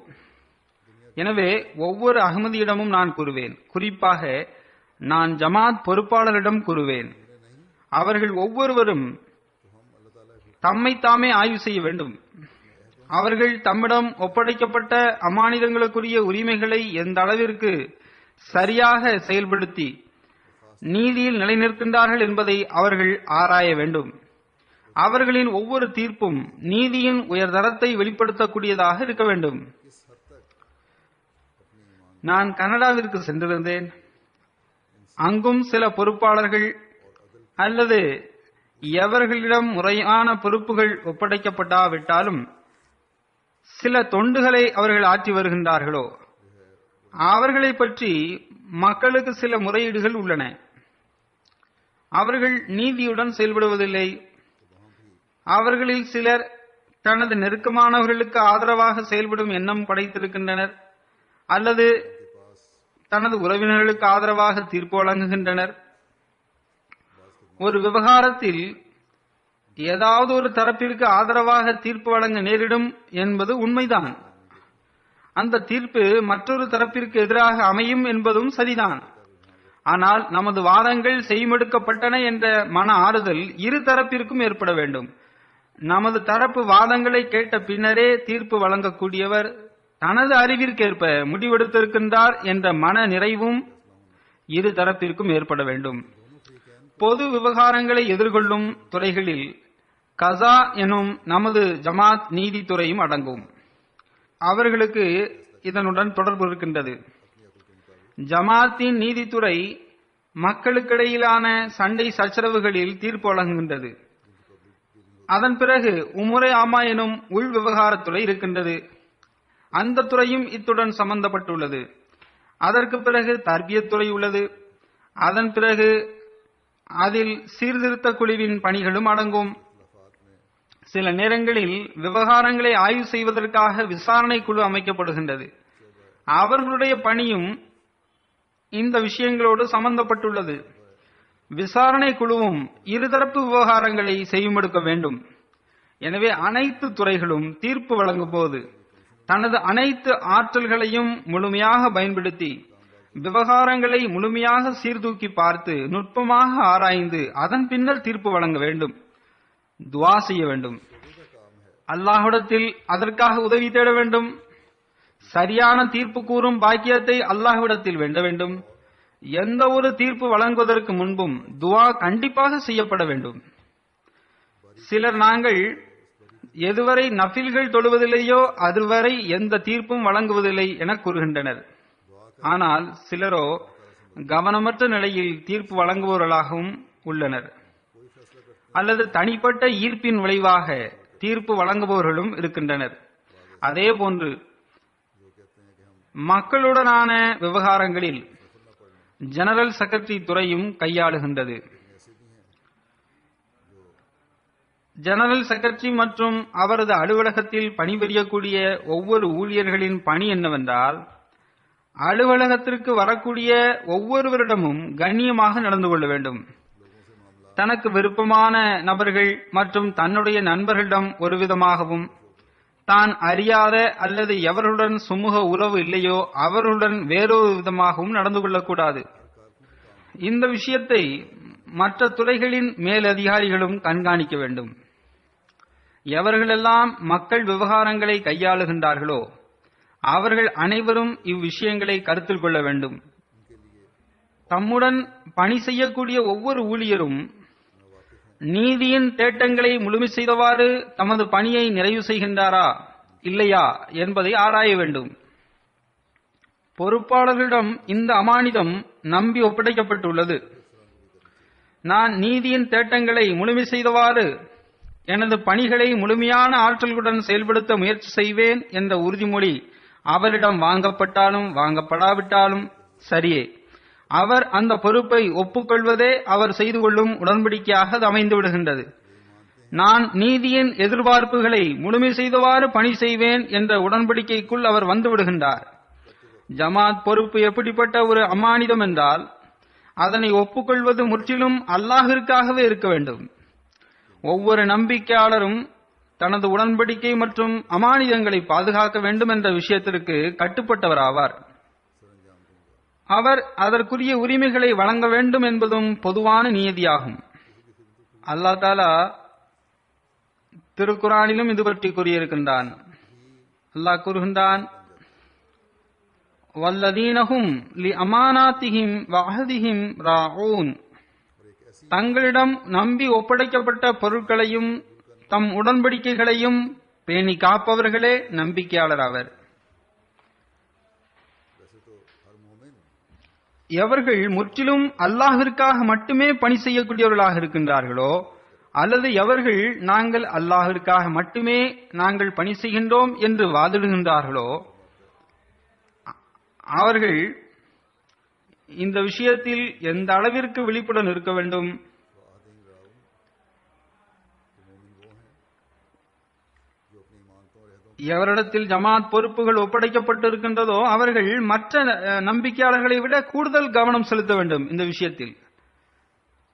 எனவே ஒவ்வொரு அகமதியிடமும் நான் கூறுவேன், குறிப்பாக நான் ஜமாத் பொறுப்பாளரிடம் கூறுவேன், அவர்கள் ஒவ்வொருவரும் தம்மைத்தாமே ஆய்வு செய்ய வேண்டும். அவர்கள் தம்மிடம் ஒப்படைக்கப்பட்ட அமானிதங்களுக்குரிய உரிமைகளை எந்த அளவிற்கு சரியாக செயல்படுத்தி நீதியில் நிலைநிற்கின்றார்கள் என்பதை அவர்கள் ஆராய வேண்டும். அவர்களின் ஒவ்வொரு தீர்ப்பும் நீதியின் உயர்தரத்தை வெளிப்படுத்தக்கூடியதாக இருக்க வேண்டும். நான் கனடாவிற்கு சென்றிருந்தேன். அங்கும் சில பொறுப்பாளர்கள் அல்லது எவர்களிடம் முறையான பொறுப்புகள் ஒப்படைக்கப்படாவிட்டாலும் சில தொண்டுகளை அவர்கள் ஆற்றி வருகின்றார்களோ அவர்களை பற்றி மக்களுக்கு சில முறையீடுகள் உள்ளன. அவர்கள் நீதியுடன் செயல்படுவதில்லை. அவர்களில் சிலர் தனது நெருக்கமானவர்களுக்கு ஆதரவாக செயல்படும் எண்ணம் படைத்திருக்கின்றனர் அல்லது தனது உறவினர்களுக்கு ஆதரவாக தீர்ப்பு வழங்குகின்றனர். ஒரு விவகாரத்தில் ஏதாவது ஒரு தரப்பிற்கு ஆதரவாக தீர்ப்பு வழங்க நேரிடும் என்பது உண்மைதான். அந்த தீர்ப்பு மற்றொரு தரப்பிற்கு எதிராக அமையும் என்பதும் சரிதான். ஆனால் நமது வாதங்கள் செய்மெடுக்கப்பட்டன என்ற மன ஆறுதல் இரு தரப்பிற்கும் ஏற்பட வேண்டும். நமது தரப்பு வாதங்களை கேட்ட பின்னரே தீர்ப்பு வழங்கக்கூடியவர் தனது அறிவிற்கேற்ப முடிவெடுத்திருக்கின்றார் என்ற மன நிறைவும் இரு தரப்பிற்கும் ஏற்பட வேண்டும். பொது விவகாரங்களை எதிர்கொள்ளும் துறைகளில் கஸா எனும் நமது ஜமாத் நீதித்துறையும் அடங்கும். அவர்களுக்கு இதனுடன் தொடர்பு இருக்கின்றது. ஜமாத்தின் நீதித்துறை மக்களுக்கிடையிலான சண்டை சச்சரவுகளில் தீர்ப்பு வழங்குகின்றது. அதன் பிறகு உமுரை ஆமா எனும் உள் விவகாரத்துறை இருக்கின்றது. அந்த துறையும் இத்துடன் சம்பந்தப்பட்டுள்ளது. அதற்கு பிறகு தர்பியத்துறை உள்ளது. அதன் பிறகு அதில் சீர்திருத்த குழுவின் பணிகளும் அடங்கும். சில நேரங்களில் விவகாரங்களை ஆய்வு செய்வதற்காக விசாரணை குழு அமைக்கப்படுகின்றது. அவர்களுடைய பணியும் இந்த விஷயங்களோடு சம்பந்தப்பட்டுள்ளது. விசாரணை குழுவும் இருதரப்பு விவகாரங்களை செய்யுமெடுக்க வேண்டும். எனவே அனைத்து துறைகளும் தீர்ப்பு வழங்கும் போது தனது அனைத்து ஆற்றல்களையும் முழுமையாக பயன்படுத்தி விவகாரங்களை முழுமையாக சீர்தூக்கி பார்த்து நுட்பமாக ஆராய்ந்து அதன் பின்னர் தீர்ப்பு வழங்க வேண்டும். துவா செய்ய வேண்டும். அல்லாஹ்விடத்தில் அதற்காக உதவி தேட வேண்டும். சரியான தீர்ப்பு கூறும் பாக்கியத்தை அல்லாஹ்விடத்தில் வேண்ட வேண்டும். எந்த ஒரு தீர்ப்பு வழங்குவதற்கு முன்பும் துவா கண்டிப்பாக செய்யப்பட வேண்டும். சிலர் நாங்கள் எதுவரை நஃபில்கள் தொழுவதில்லையோ அதுவரை எந்த தீர்ப்பும் வழங்குவதில்லை என கூறுகின்றனர். ஆனால் சிலரோ கவனமற்ற நிலையில் தீர்ப்பு வழங்குபவர்களாகவும் உள்ளனர். அல்லது தனிப்பட்ட ஈர்ப்பின் விளைவாக தீர்ப்பு வழங்குபவர்களும் இருக்கின்றனர். அதே போன்று மக்களுடனான விவகாரங்களில் ஜெனரல் செக்ரட்டரி துறையும் கையாளுகின்றது. ஜெனரல் செக்ரட்டரி மற்றும் அவரது அலுவலகத்தில் பணிபுரியக்கூடிய ஒவ்வொரு ஊழியர்களின் பணி என்னவென்றால் அலுவலகத்திற்கு வரக்கூடிய ஒவ்வொருவரிடமும் கண்ணியமாக நடந்து கொள்ள வேண்டும். தனக்கு விருப்பமான நபர்கள் மற்றும் தன்னுடைய நண்பர்களிடம் ஒரு விதமாகவும் தான் அறியாத அல்லது எவர்களுடன் சுமூக உறவு இல்லையோ அவர்களுடன் வேறொரு விதமாகவும் நடந்து கொள்ளக்கூடாது. இந்த விஷயத்தை மற்ற துறைகளின் மேலதிகாரிகளும் கண்காணிக்க வேண்டும். எவர்களெல்லாம் மக்கள் விவகாரங்களை கையாளுகின்றார்களோ அவர்கள் அனைவரும் இவ்விஷயங்களை கருத்தில் கொள்ள வேண்டும். தம்முடன் பணி செய்யக்கூடிய ஒவ்வொரு ஊழியரும் நீதியின் தேட்டங்களை முழுமை செய்தவாறு தமது பணியை நிறைவு செய்கின்றாரா இல்லையா என்பதை ஆராய வேண்டும். பொறுப்பாளர்களிடம் இந்த அமானிதம் நம்பி ஒப்படைக்கப்பட்டுள்ளது. நான் நீதியின் தேட்டங்களை முழுமை செய்தவாறு எனது பணிகளை முழுமையான ஆற்றல்களுடன் செயல்படுத்த முயற்சி செய்வேன் என்ற உறுதிமொழி அவரிடம் வாங்கப்பட்டாலும் வாங்கப்படாவிட்டாலும் சரியே, அவர் அந்த பொறுப்பை ஒப்புக்கொள்வதே அவர் செய்து கொள்ளும் உடன்படிக்கையாக அது அமைந்து விடுகின்றது. நான் நீதியின் எதிர்பார்ப்புகளை முழுமை செய்தவாறு பணி செய்வேன் என்ற உடன்படிக்கைக்குள் அவர் வந்து விடுகின்றார். ஜமாத் பொறுப்பு எப்படிப்பட்ட ஒரு அமானிதம் என்றால் அதனை ஒப்புக்கொள்வது முற்றிலும் அல்லாஹிற்காகவே இருக்க வேண்டும். ஒவ்வொரு நம்பிக்கையாளரும் தனது உடன்படிக்கை மற்றும் அமானிதங்களை பாதுகாக்க வேண்டும் என்ற விஷயத்திற்கு கட்டுப்பட்டவராவார். அவர் அதற்குரிய உரிமைகளை வழங்க வேண்டும் என்பதும் பொதுவான நியதியாகும். அல்லாஹ் தஆலா திருக்குரானிலும் இது பற்றி கூறியிருக்கின்றான். அல்லாஹ் கூறுகின்றான், வல்லதீனஹும் லி அமானாத்திஹிம் வஅஹதிஹிம் ராஊன். தங்களிடம் நம்பி ஒப்படைக்கப்பட்ட பொருட்களையும் தம் உடன்படிக்கைகளையும் பேணி காப்பவர்களே நம்பிக்கையாளர் ஆவர். எவர்கள் முற்றிலும் அல்லாஹிற்காக மட்டுமே பணி செய்யக்கூடியவர்களாக இருக்கின்றார்களோ, அல்லது எவர்கள் நாங்கள் அல்லாஹிற்காக மட்டுமே நாங்கள் பணி செய்கின்றோம் என்று வாதிடுகின்றார்களோ, அவர்கள் இந்த விஷயத்தில் எந்த அளவிற்கு விழிப்புடன் இருக்க வேண்டும். எவரிடத்தில் ஜமாத் பொறுப்புகள் ஒப்படைக்கப்பட்டிருக்கின்றதோ அவர்கள் மற்ற நம்பிக்கையாளர்களை விட கூடுதல் கவனம் செலுத்த வேண்டும். இந்த விஷயத்தில்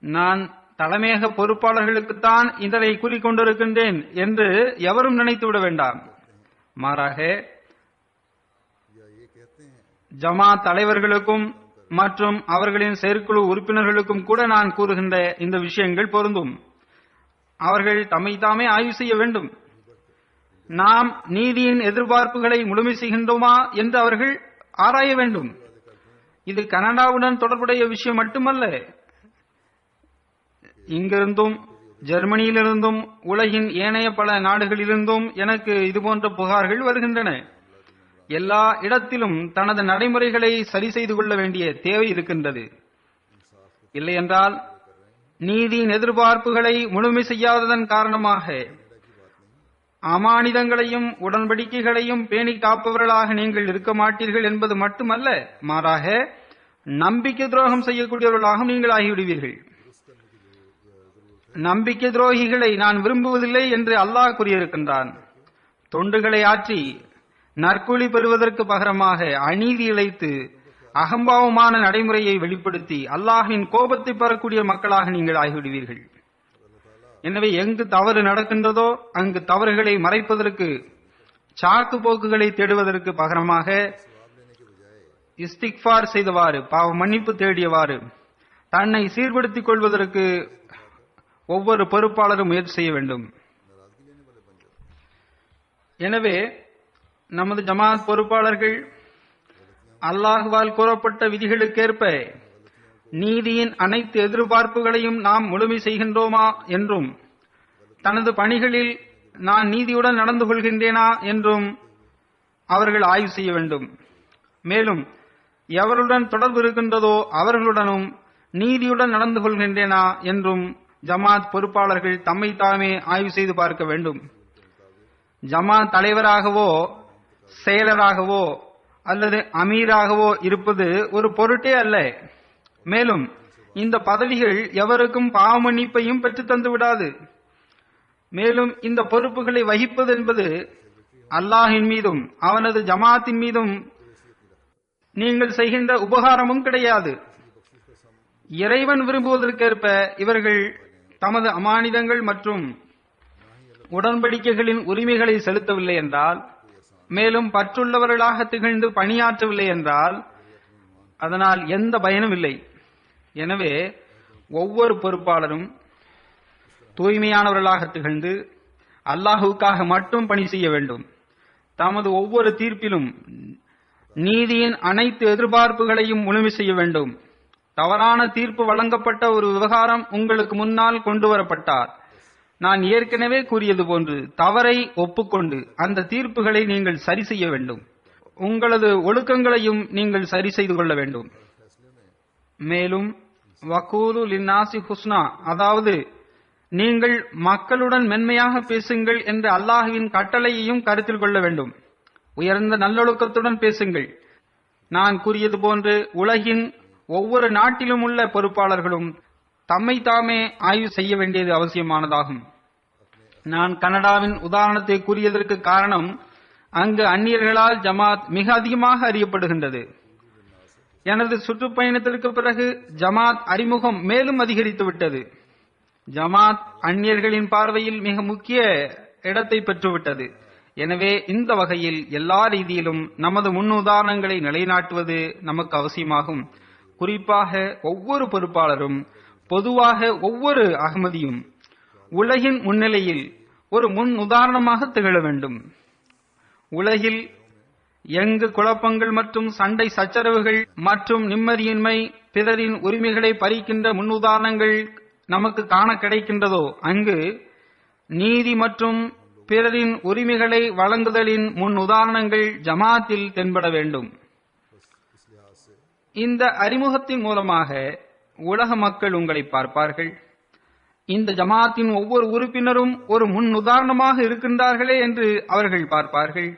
நான் தலைமையக பொறுப்பாளர்களுக்குத்தான் இதனை கூறிக்கொண்டிருக்கின்றேன் என்று எவரும் நினைத்துவிட வேண்டாம். மாறாக ஜமாத் தலைவர்களுக்கும் மற்றும் அவர்களின் செயற்குழு உறுப்பினர்களுக்கும் கூட நான் கூறுகின்ற இந்த விஷயங்கள் பொருந்தும். அவர்கள் தம்மை தாமே ஆய்வு செய்ய வேண்டும். நாம் நீதியின் எதிர்பார்ப்புகளை முழுமை செய்கின்றோமா என்று அவர்கள் ஆராய வேண்டும். இது கனடாவுடன் தொடர்புடைய விஷயம் மட்டுமல்ல. இங்கிருந்தும் ஜெர்மனியிலிருந்தும் உலகின் ஏனைய பல நாடுகளிலிருந்தும் எனக்கு இதுபோன்ற புகார்கள் வருகின்றன. எல்லா இடத்திலும் தனது நடைமுறைகளை சரி செய்து கொள்ள வேண்டிய தேவை இருக்கின்றது. இல்லையென்றால் நீதியின் எதிர்பார்ப்புகளை முழுமை செய்யாததன் காரணமாக அமானிதங்களையும் உடன்படிக்கைகளையும் பேணி காப்பவர்களாக நீங்கள் இருக்க மாட்டீர்கள் என்பது மட்டுமல்ல, மாறாக நம்பிக்கை துரோகம் செய்யக்கூடியவர்களாக நீங்கள் ஆகிவிடுவீர்கள். நம்பிக்கை துரோகிகளை நான் விரும்புவதில்லை என்று அல்லாஹ் கூறியிருக்கின்றான். தொண்டுகளை ஆற்றி நற்கூலி பெறுவதற்கு பகரமாக அநீதி இழைத்து அகம்பாவமான நடைமுறையை வெளிப்படுத்தி அல்லாஹ்வின் கோபத்தை பெறக்கூடிய மக்களாக நீங்கள் ஆகிவிடுவீர்கள். எனவே எங்கு தவறு நடக்கின்றதோ அங்கு தவறுகளை மறைப்பதற்கு சாக்கு போக்குகளை தேடுவதற்கு பகரமாக இஸ்திக்ஃபார் செய்தவாறு, பாவ மன்னிப்பு தேடியவாறு தன்னை சீர்படுத்திக் கொள்வதற்கு ஒவ்வொரு பொறுப்பாளரும் முயற்சி செய்ய வேண்டும். எனவே நமது ஜமாத் பொறுப்பாளர்கள் அல்லாஹ்வால் கூறப்பட்ட விதிகளுக்கேற்ப நீதியின் அனைத்து எதிர்பார்ப்புகளையும் நாம் முழுமை செய்கின்றோமா என்றும், தனது பணிகளில் நான் நீதியுடன் நடந்து கொள்கின்றேனா என்றும் அவர்கள் ஆய்வு செய்ய வேண்டும். மேலும் எவருடன் தொடர்பு இருக்கின்றதோ அவர்களுடனும் நீதியுடன் நடந்து கொள்கின்றேனா என்றும் ஜமாத் பொறுப்பாளர்கள் தம்மை தாமே ஆய்வு செய்து பார்க்க வேண்டும். ஜமாத் தலைவராகவோ செயலராகவோ அல்லது அமீராகவோ இருப்பது ஒரு பொருட்டே அல்ல. மேலும் இந்த பதவிகள் எவருக்கும் பாவ மன்னிப்பையும் பெற்றுத் தந்து விடாது. மேலும் இந்த பொறுப்புகளை வகிப்பது என்பது அல்லாஹின் மீதும் அவனது ஜமாத்தின் மீதும் நீங்கள் செய்கின்ற உபகாரமும் கிடையாது. இறைவன் விரும்புவதற்கேற்ப இவர்கள் தமது அமானிதங்கள் மற்றும் உடன்படிக்கைகளின் உரிமைகளை செலுத்தவில்லை என்றால், மேலும் பற்றுள்ளவர்களாக திகழ்ந்து பணியாற்றவில்லை என்றால் அதனால் எந்த பயனும் இல்லை. எனவே ஒவ்வொரு பொறுப்பாளரும் தூய்மையானவர்களாக திகழ்ந்து அல்லாஹுக்காக மட்டும் பணி செய்ய வேண்டும். தமது ஒவ்வொரு தீர்ப்பிலும் நீதியின் அனைத்து எதிர்பார்ப்புகளையும் முழுமை செய்ய வேண்டும். தவறான தீர்ப்பு வழங்கப்பட்ட ஒரு விவகாரம் உங்களுக்கு முன்னால் கொண்டு வரப்பட்டால், நான் ஏற்கனவே கூறியது போன்று தவறை ஒப்புக்கொண்டு அந்த தீர்ப்புகளை நீங்கள் சரி செய்ய வேண்டும். உங்களது ஒழுக்கங்களையும் நீங்கள் சரி செய்து கொள்ள வேண்டும். மேலும் வகூலு லின்னாசி ஹுஸ்னா, அதாவது நீங்கள் மக்களுடன் மென்மையாக பேசுங்கள் என்ற அல்லாஹ்வின் கட்டளையையும் கருத்தில் கொள்ள வேண்டும். உயர்ந்த நல்லொழுக்கத்துடன் பேசுங்கள். நான் கூறியது போன்று உலகின் ஒவ்வொரு நாட்டிலும் உள்ள பொறுப்பாளர்களும் தம்மை தாமே ஆய்வு செய்ய வேண்டியது அவசியமானதாகும். நான் கனடாவின் உதாரணத்தை கூறியதற்கு காரணம், அங்கு அந்நியர்களால் ஜமாத் மிக அதிகமாக அறியப்படுகின்றது. எனது சுற்றுப்பயணத்திற்கு பிறகு ஜமாத் அறிமுகம் மேலும் அதிகரித்துவிட்டது. ஜமாத் அந்நியர்களின் பார்வையில் மிக முக்கிய இடத்தை பெற்றுவிட்டது. எனவே இந்த வகையில் எல்லா ரீதியிலும் நமது முன் உதாரணங்களை நிலைநாட்டுவது நமக்கு அவசியமாகும். குறிப்பாக ஒவ்வொரு பொறுப்பாளரும், பொதுவாக ஒவ்வொரு அகமதியும் உலகின் முன்னிலையில் ஒரு முன் உதாரணமாக திகழ வேண்டும். உலகில் எங்கு குழப்பங்கள் மற்றும் சண்டை சச்சரவுகள் மற்றும் நிம்மதியின்மை, பிறரின் உரிமைகளை பறிக்கின்ற முன் உதாரணங்கள் நமக்கு காண கிடைக்கின்றதோ, அங்கு நீதி மற்றும் பிறரின் உரிமைகளை வழங்குதலின் முன் உதாரணங்கள் ஜமாத்தில் தென்பட வேண்டும். இந்த அறிமுகத்தின் மூலமாக உலக மக்கள் உங்களை பார்ப்பார்கள். இந்த ஜமாத்தின் ஒவ்வொரு உறுப்பினரும் ஒரு முன் உதாரணமாக இருக்கின்றார்களே என்று அவர்கள் பார்ப்பார்கள்.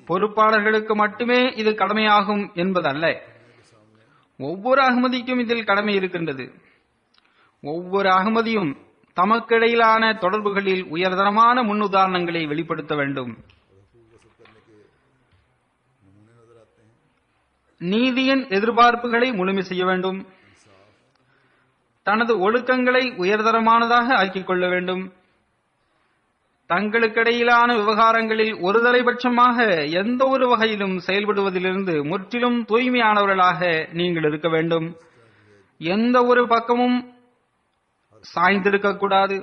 பொறுப்பாளர்களுக்கு மட்டுமே இது கடமையாகும் என்பதல்ல, ஒவ்வொரு அகமதிக்கும் இதில் கடமை இருக்கின்றது. ஒவ்வொரு அகமதியும் தமக்கிடையிலான தொடர்புகளில் உயர்தரமான முன்னுதாரணங்களை வெளிப்படுத்த வேண்டும். நீதியின் எதிர்பார்ப்புகளை முழுமை செய்ய வேண்டும். தனது ஒழுக்கங்களை உயர்தரமானதாக ஆக்கிக் கொள்ள வேண்டும். தங்களுக்கிடையிலான விவகாரங்களில் ஒருதலைபட்சமாக எந்த ஒரு வகையிலும் செயல்படுவதிலிருந்து முற்றிலும் தூய்மையானவர்களாக நீங்கள் இருக்க வேண்டும். எந்த ஒரு பக்கமும் சாய்ந்திருக்கக்கூடாது.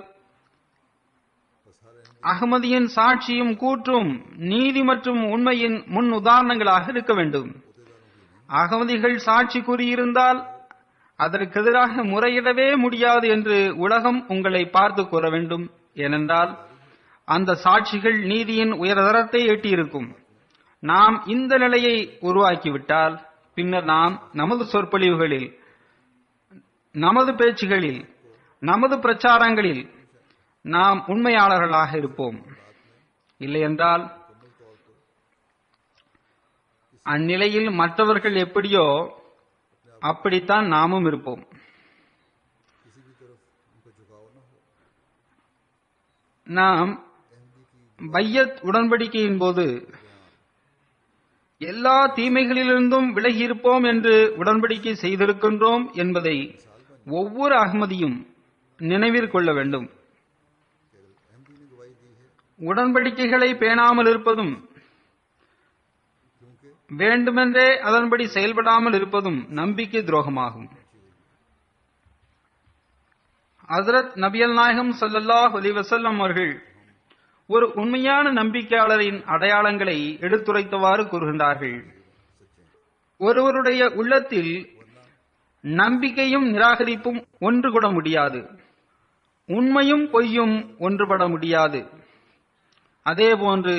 அகமதியின் சாட்சியும் கூற்றும் நீதி மற்றும் உண்மையின் முன் உதாரணங்களாக இருக்க வேண்டும். அகமதிகள் சாட்சி கூறியிருந்தால் அதற்கு எதிராக முறையிடவே முடியாது என்று உலகம் உங்களை பார்த்து கூற வேண்டும். ஏனென்றால் அந்த சாட்சிகள் நீதியின் உயர்தரத்தை எட்டியிருக்கும். நாம் இந்த நிலையை உருவாக்கிவிட்டால் பின்னர் நாம் நமது சொற்பொழிவுகளில், நமது பேச்சுகளில், நமது பிரச்சாரங்களில் நாம் உண்மையாளர்களாக இருப்போம். இல்லையென்றால் அந்நிலையில் மற்றவர்கள் எப்படியோ அப்படித்தான் நாமும் இருப்போம். நாம் பையத் உடன்படிக்கையின் போது எல்லா தீமைகளிலிருந்தும் விலகியிருப்போம் என்று உடன்படிக்கை செய்திருக்கின்றோம் என்பதை ஒவ்வொரு அகமதியும் நினைவிற்கொள்ள வேண்டும். உடன்படிக்கைகளை பேணாமல் இருப்பதும் வேண்டுமென்றே அதன்படி செயல்படாமல் இருப்பதும் நம்பிக்கை துரோகமாகும். ஹஜ்ரத் நபியல் நாயகம் ஸல்லல்லாஹு அலைஹி வஸல்லம் அவர்கள் ஒரு உண்மையான நம்பிக்கையாளரின் அடையாளங்களை எடுத்துரைத்தவாறு கூறுகின்றார்கள். ஒருவருடைய உள்ளத்தில் நம்பிக்கையும் நிராகரிப்பும் ஒன்றுபட முடியாது. உண்மையும் பொய்யும் ஒன்றுபட முடியாது. அதேபோன்று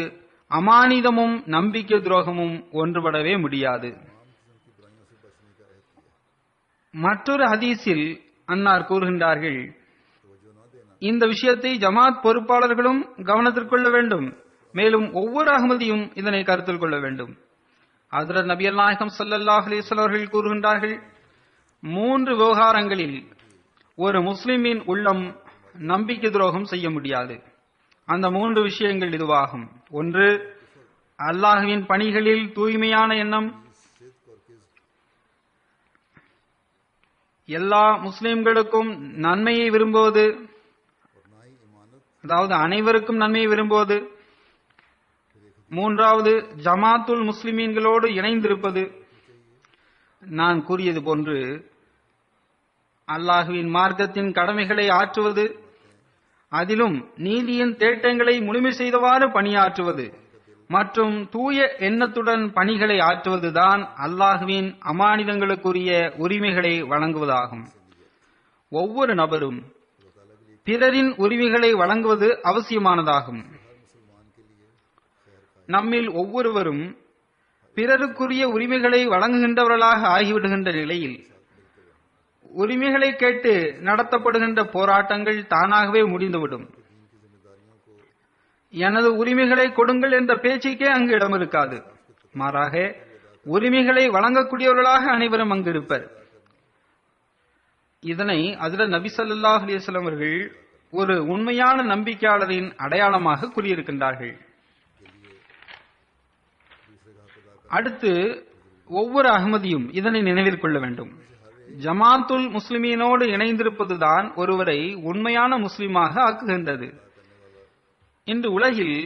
அமானிதமும் நம்பிக்கை துரோகமும் ஒன்றுபடவே முடியாது. மற்றொரு ஹதீஸில் அன்னார் கூறுகின்றார்கள், இந்த விஷயத்தை ஜமாத் பொறுப்பாளர்களும் கவனத்தில் கொள்ள வேண்டும். மேலும் ஒவ்வொரு அகமதியும் இதனை கருத்தில் கொள்ள வேண்டும். ஹஜ்ரத் நபியல் நாயகம் ஸல்லல்லாஹு அலைஹி வஸல்லம் அவர்கள் கூறுகின்றார்கள், 3 விவகாரங்களில் ஒரு முஸ்லிமின் உள்ளம் நம்பிக்கை துரோகம் செய்ய முடியாது. அந்த 3 விஷயங்கள் இதுவாகும். 1, அல்லாஹ்வின் பணிகளில் தூய்மையான எண்ணம். எல்லா முஸ்லிம்களுக்கும் நன்மையை விரும்புவது, அதாவது அனைவருக்கும் நன்மையை விரும்புவது. 3வது, ஜமாத்துல் முஸ்லிமீன்களோடு இணைந்திருப்பது. நான் கூறியது போன்று அல்லாஹ்வின் மார்க்கத்தின் கடமைகளை ஆற்றுவது, அதிலும் நீதியின் தேட்டங்களை முழுமை செய்தவாறு பணியாற்றுவது மற்றும் தூய எண்ணத்துடன் பணிகளை ஆற்றுவதுதான் அல்லாஹ்வின் அமானிதங்களுக்குரிய உரிமைகளை வழங்குவதாகும். ஒவ்வொரு நபரும் பிறரின் உரிமைகளை வழங்குவது அவசியமானதாகும். நம்மில் ஒவ்வொருவரும் பிறருக்குரிய உரிமைகளை வழங்குகின்றவர்களாக ஆகிவிடுகின்ற நிலையில் உரிமைகளை கேட்டு நடத்தப்படுகின்ற போராட்டங்கள் தானாகவே முடிந்துவிடும். எனது உரிமைகளை கொடுங்கள் என்ற பேச்சுக்கே அங்கு இடம் இருக்காது. மாறாக உரிமைகளை வழங்கக்கூடியவர்களாக அனைவரும் அங்கு இருப்பர். இதனை ஹஜ்ரத் நபி ஸல்லல்லாஹு அலைஹி வஸல்லம் அவர்கள் ஒரு உண்மையான நம்பிக்கையாளரின் அடையாளமாக கூறியிருக்கின்றார்கள். அடுத்து ஒவ்வொரு அகமதியும் இதனை நினைவில் கொள்ள வேண்டும். ஜமாத்துல் முஸ்லிமீனோடு இணைந்திருப்பதுதான் ஒருவரை உண்மையான முஸ்லிமாக ஆக்குகின்றது. இன்று உலகில்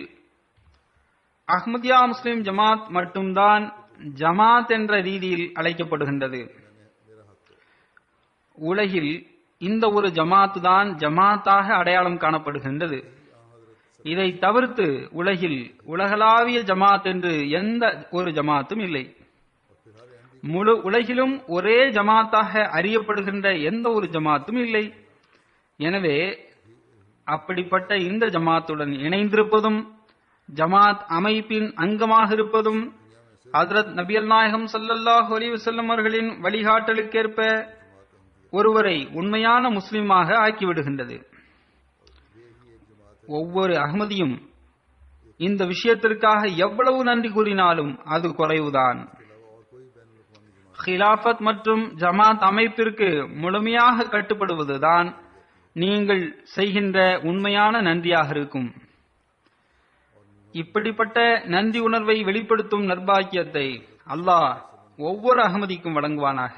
அஹ்மதியா முஸ்லிம் ஜமாத் மட்டும்தான் ஜமாத் என்ற ரீதியில் அழைக்கப்படுகின்றது. உலகில் இந்த ஒரு ஜமாத் தான் ஜமாத்தாக அடையாளம் காணப்படுகின்றது. இதை தவிர்த்து உலகில் உலகளாவிய ஜமாத் என்று எந்த ஒரு ஜமாத்தும் இல்லை. முழு உலகிலும் ஒரே ஜமாத்தாக அறியப்படுகின்ற எந்த ஒரு ஜமாத்தும் இல்லை. எனவே அப்படிப்பட்ட இந்த ஜமாத்துடன் இணைந்திருப்பதும் ஜமாத் அமைப்பின் அங்கமாக இருப்பதும் ஹஜ்ரத் நபிகள் நாயகம் ஸல்லல்லாஹு அலைஹி வஸல்லம் அவர்களின் வழிகாட்டலுக்கேற்ப ஒருவரை உண்மையான முஸ்லிமாக ஆக்கிவிடுகின்றது. ஒவ்வொரு அஹ்மதியும் இந்த விஷயத்திற்காக எவ்வளவு நன்றி கூறினாலும் அது குறைவுதான். ஹிலாஃபத் மற்றும் ஜமாத் அமைப்பிற்கு முழுமையாக கட்டுப்படுவதுதான் நீங்கள் செய்கின்ற உண்மையான நன்றியாக இருக்கும். இப்படிப்பட்ட நன்றி உணர்வை வெளிப்படுத்தும் நற்பாக்கியத்தை அல்லாஹ் ஒவ்வொரு அஹ்மதிக்கும் வழங்குவானாக.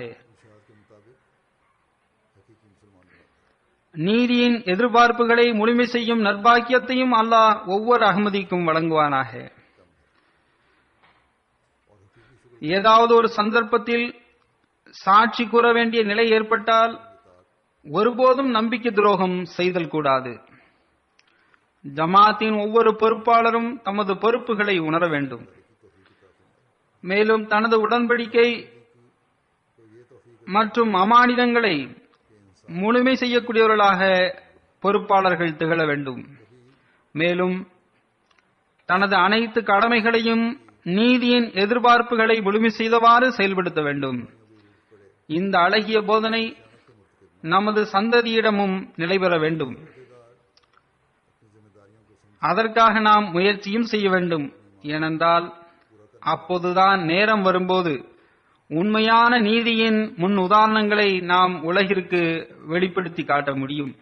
நீதியின் எதிர்பார்ப்புகளை முழுமை செய்யும் நற்பாக்கியத்தையும் அல்லாஹ் ஒவ்வொரு அஹ்மதிக்கும் வழங்குவானாக. ஏதாவது ஒரு சந்தர்ப்பத்தில் சாட்சி கூற வேண்டிய நிலை ஏற்பட்டால் ஒருபோதும் நம்பிக்கை துரோகம் செய்தல் கூடாது. ஜமாத்தின் ஒவ்வொரு பொறுப்பாளரும் தமது பொறுப்புகளை உணர வேண்டும். மேலும் தனது உடன்படிக்கை மற்றும் அமானிதங்களை முழுமை செய்யக்கூடியவர்களாக பொறுப்பாளர்கள் திகழ வேண்டும். மேலும் தனது அனைத்து கடமைகளையும் நீதியின் எதிர்பார்ப்புகளை முழுமை செய்தவாறு செயல்படுத்த வேண்டும். இந்த அழகிய போதனை நமது சந்ததியிடமும் நிலைபெற வேண்டும். அதற்காக நாம் முயற்சியும் செய்ய வேண்டும். ஏனென்றால் அப்போதுதான் நேரம் வரும்போது உண்மையான நீதியின் முன் உதாரணங்களை நாம் உலகிற்கு வெளிப்படுத்தி காட்ட முடியும்.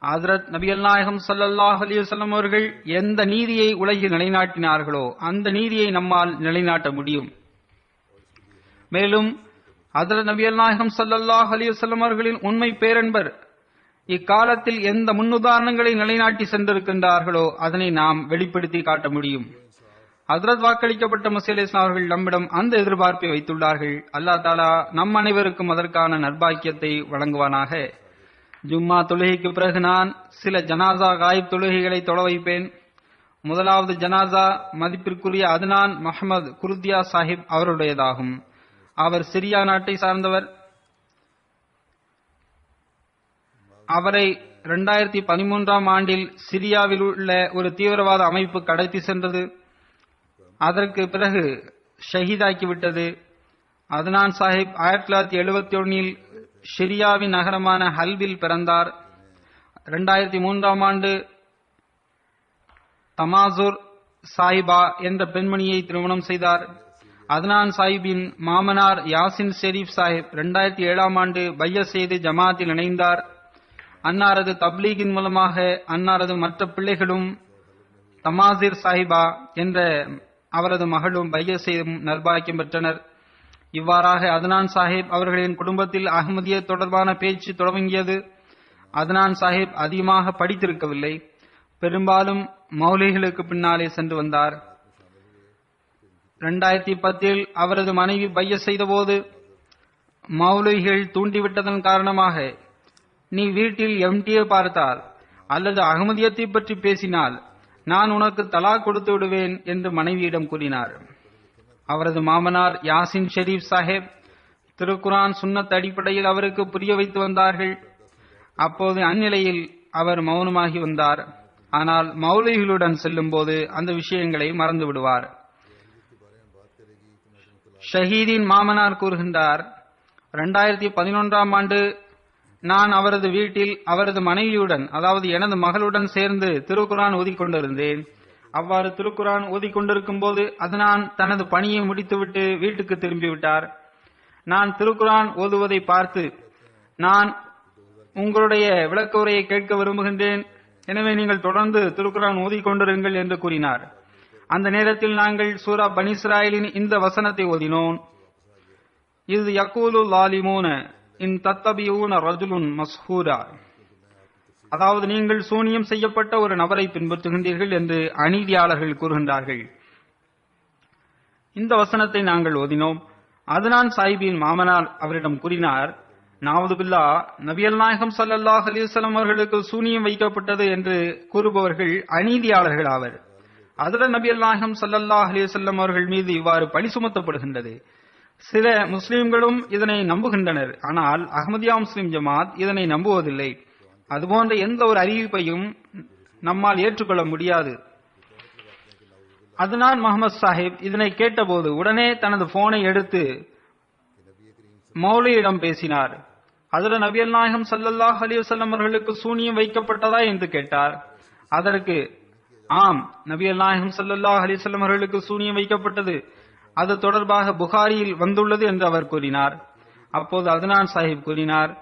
ஹஜ்ரத் நபிகள் நாயகம் ஸல்லல்லாஹு அலைஹி வஸல்லம் அவர்கள் எந்த நீதியை உலகில் நிலைநாட்டினார்களோ அந்த நீதியை நம்மால் நிலைநாட்ட முடியும். மேலும் ஹஜ்ரத் நபிகள் நாயகம் ஸல்லல்லாஹு அலைஹி வஸல்லம் அவர்களின் உண்மை பேரன்பர் இக்காலத்தில் எந்த முன்னுதாரணங்களை நிலைநாட்டி சென்றிருக்கின்றார்களோ அதனை நாம் வெளிப்படுத்தி காட்ட முடியும். ஹஜ்ரத் வாக்களிக்கப்பட்ட மஸீஹ் இஸ்லாம் அவர்கள் நம்மிடம் அந்த எதிர்பார்ப்பை வைத்துள்ளார்கள். அல்லாஹ் தஆலா நம் அனைவருக்கும் அதற்கான நற்பாக்கியத்தை வழங்குவானாக. ஜும்மா தொழுகைக்கு பிறகு நான் சில ஜனாசா காயிப் தொழுகைகளை தொழ வைப்பேன். முதலாவது ஜனாசா மதிப்பிற்குரிய அத்னான் முஹம்மது குருத்தியா சாஹிப் அவருடையதாகும். அவர் சிரியா நாட்டை சார்ந்தவர். அவரை 2013ஆம் ஆண்டில் சிரியாவில் உள்ள ஒரு தீவிரவாத அமைப்பு கடத்தி சென்றது. அதற்கு பிறகு ஷஹீதாக்கிவிட்டது. அத்னான் சாஹிப் 1971இல் சிரியாவின் நகரமான ஹல்பில் பிறந்தார். 2003ஆம் ஆண்டு தமாசுர் சாஹிபா என்ற பெண்மணியை திருமணம் செய்தார். அத்னான் சாஹிப்பின் மாமனார் யாசின் ஷெரீப் சாஹிப் 2007ஆம் ஆண்டு பையத் செய்து ஜமாத்தில் இணைந்தார். அன்னாரது தப்லீகின் மூலமாக அன்னாரது மற்ற பிள்ளைகளும் தமாசிர் சாஹிபா என்ற அவரது மகளும் பையத் செய்தும் நற்பாக்கியம் பெற்றனர். இவ்வாறாக அத்னான் சாஹிப் அவர்களின் குடும்பத்தில் அஹ்மதிய தொடர்பான பேச்சு தொடங்கியது. அத்னான் சாஹிப் அதிகமாக படித்திருக்கவில்லை. பெரும்பாலும் மௌலிகளுக்கு பின்னாலே சென்று வந்தார். 2010இல் அவரது மனைவி பையத் செய்தபோது மௌலிகள் தூண்டிவிட்டதன் காரணமாக நீ வீட்டில் எம்டியை பார்த்தால் அல்லது அகமதியத்தை பற்றி பேசினால் நான் உனக்கு தலாக் கொடுத்து விடுவேன் என்று மனைவியிடம் கூறினார். அவரது மாமனார் யாசின் ஷெரீப் சாஹிப் திருக்குரான் சுன்னத் அடிப்படையில் அவருக்கு புரிய வைத்து வந்தார்கள். அப்போது அந்நிலையில் அவர் மௌனமாகி வந்தார். ஆனால் மௌலிகளுடன் செல்லும் போது அந்த விஷயங்களை மறந்து விடுவார். ஷஹீதின் மாமனார் கூறுகின்றார், 2011ஆம் ஆண்டு நான் அவரது வீட்டில் அவரது மனைவியுடன் அதாவது எனது மகளுடன் சேர்ந்து திருக்குரான் ஓதிக்கொண்டிருந்தேன். அவ்வாறு திருக்குரான் ஓதிக்கொண்டிருக்கும் போது அத்னான் தனது பணியை முடித்துவிட்டு வீட்டுக்கு திரும்பிவிட்டார். நான் திருக்குரான் ஓதுவதை பார்த்து நான் உங்களுடைய விளக்க உரையை கேட்க விரும்புகின்றேன். எனவே நீங்கள் தொடர்ந்து திருக்குர்ஆன் ஓதிக்கொண்டிருங்கள் என்று கூறினார். அந்த நேரத்தில் நாங்கள் சூரா பனி இஸ்ராயீலின் இந்த வசனத்தை ஓதினோம். இது யகூலு லாலிமூன இன் தத்தபியூன ரஜுலுன் மஸ்ஹூரா, அதாவது நீங்கள் சூனியம் செய்யப்பட்ட ஒரு நபரை பின்பற்றுகின்றீர்கள் என்று அநீதியாளர்கள் கூறுகின்றார்கள். இந்த வசனத்தை நாங்கள் ஓதினோம். அதுனான் சாஹிபின் மாமனார் அவரிடம் கூறினார், நாவதுபில்லா, நபியல் நாயகம் ஸல்லல்லாஹு அலைஹி வஸல்லம் அவர்களுக்கு சூனியம் வைக்கப்பட்டது என்று கூறுபவர்கள் அநீதியாளர்கள் ஆவர். ஹஜ்ரத் நபியல் நாயகம் ஸல்லல்லாஹு அலைஹி வஸல்லம் அவர்கள் மீது இவ்வாறு பழி சுமத்தப்படுகின்றது. சில முஸ்லிம்களும் இதனை நம்புகின்றனர், ஆனால் அஹ்மதியா முஸ்லிம் ஜமாத் இதனை நம்புவதில்லை. அதுபோன்ற எந்த ஒரு அறிவிப்பையும் நம்மால் ஏற்றுக்கொள்ள முடியாது. அதுனான் முகமது சாஹிப் இதனை கேட்டபோது உடனே தனது போனை எடுத்து மௌலியிடம் பேசினார். ஹஜ்ரத் நபியல் நாயகம் ஸல்லல்லாஹு அலைஹி வஸல்லம் அவர்களுக்கு சூனியம் வைக்கப்பட்டதா என்று கேட்டார். அதற்கு ஆம், நபியல் நாயகம் ஸல்லல்லாஹு அலைஹி வஸல்லம் அவர்களுக்கு சூனியம் வைக்கப்பட்டது, அது தொடர்பாக புகாரியில் வந்துள்ளது என்று அவர் கூறினார். அப்போது அதுனான் சாஹிப் கூறினார்,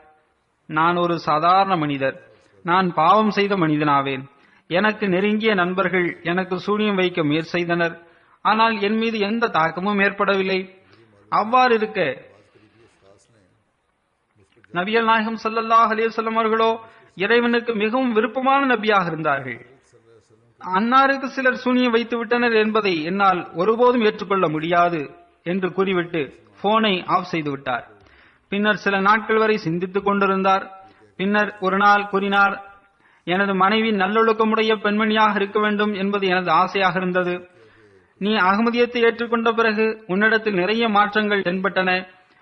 நான் ஒரு சாதாரண மனிதர், நான் பாவம் செய்த மனிதனாவேன். எனக்கு நெருங்கிய நண்பர்கள் எனக்கு சூனியம் வைக்க முயற்சி செய்தனர், ஆனால் என் மீது எந்த தாக்கமும் ஏற்படவில்லை. அவ்வாறு இருக்க நபியல் நாயகம் ஸல்லல்லாஹு அலைஹி வஸல்லம் அவர்களோ இறைவனுக்கு மிகவும் விருப்பமான நபியாக இருந்தார்கள். அன்னாருக்கு சிலர் சூனியம் வைத்து விட்டனர் என்பதை என்னால் ஒருபோதும் ஏற்றுக்கொள்ள முடியாது என்று கூறிவிட்டு போனை ஆஃப் செய்து விட்டார். பின்னர் சில நாட்கள் வரை சிந்தித்துக் கொண்டிருந்தார். பின்னர் ஒரு நாள் கூறினார், எனது மனைவி நல்லொழுக்கமுடைய பெண்மணியாக இருக்க வேண்டும் என்பது எனது ஆசையாக இருந்தது. நீ அகமதியத்தை ஏற்றுக்கொண்ட பிறகு உன்னிடத்தில் நிறைய மாற்றங்கள் தென்பட்டன.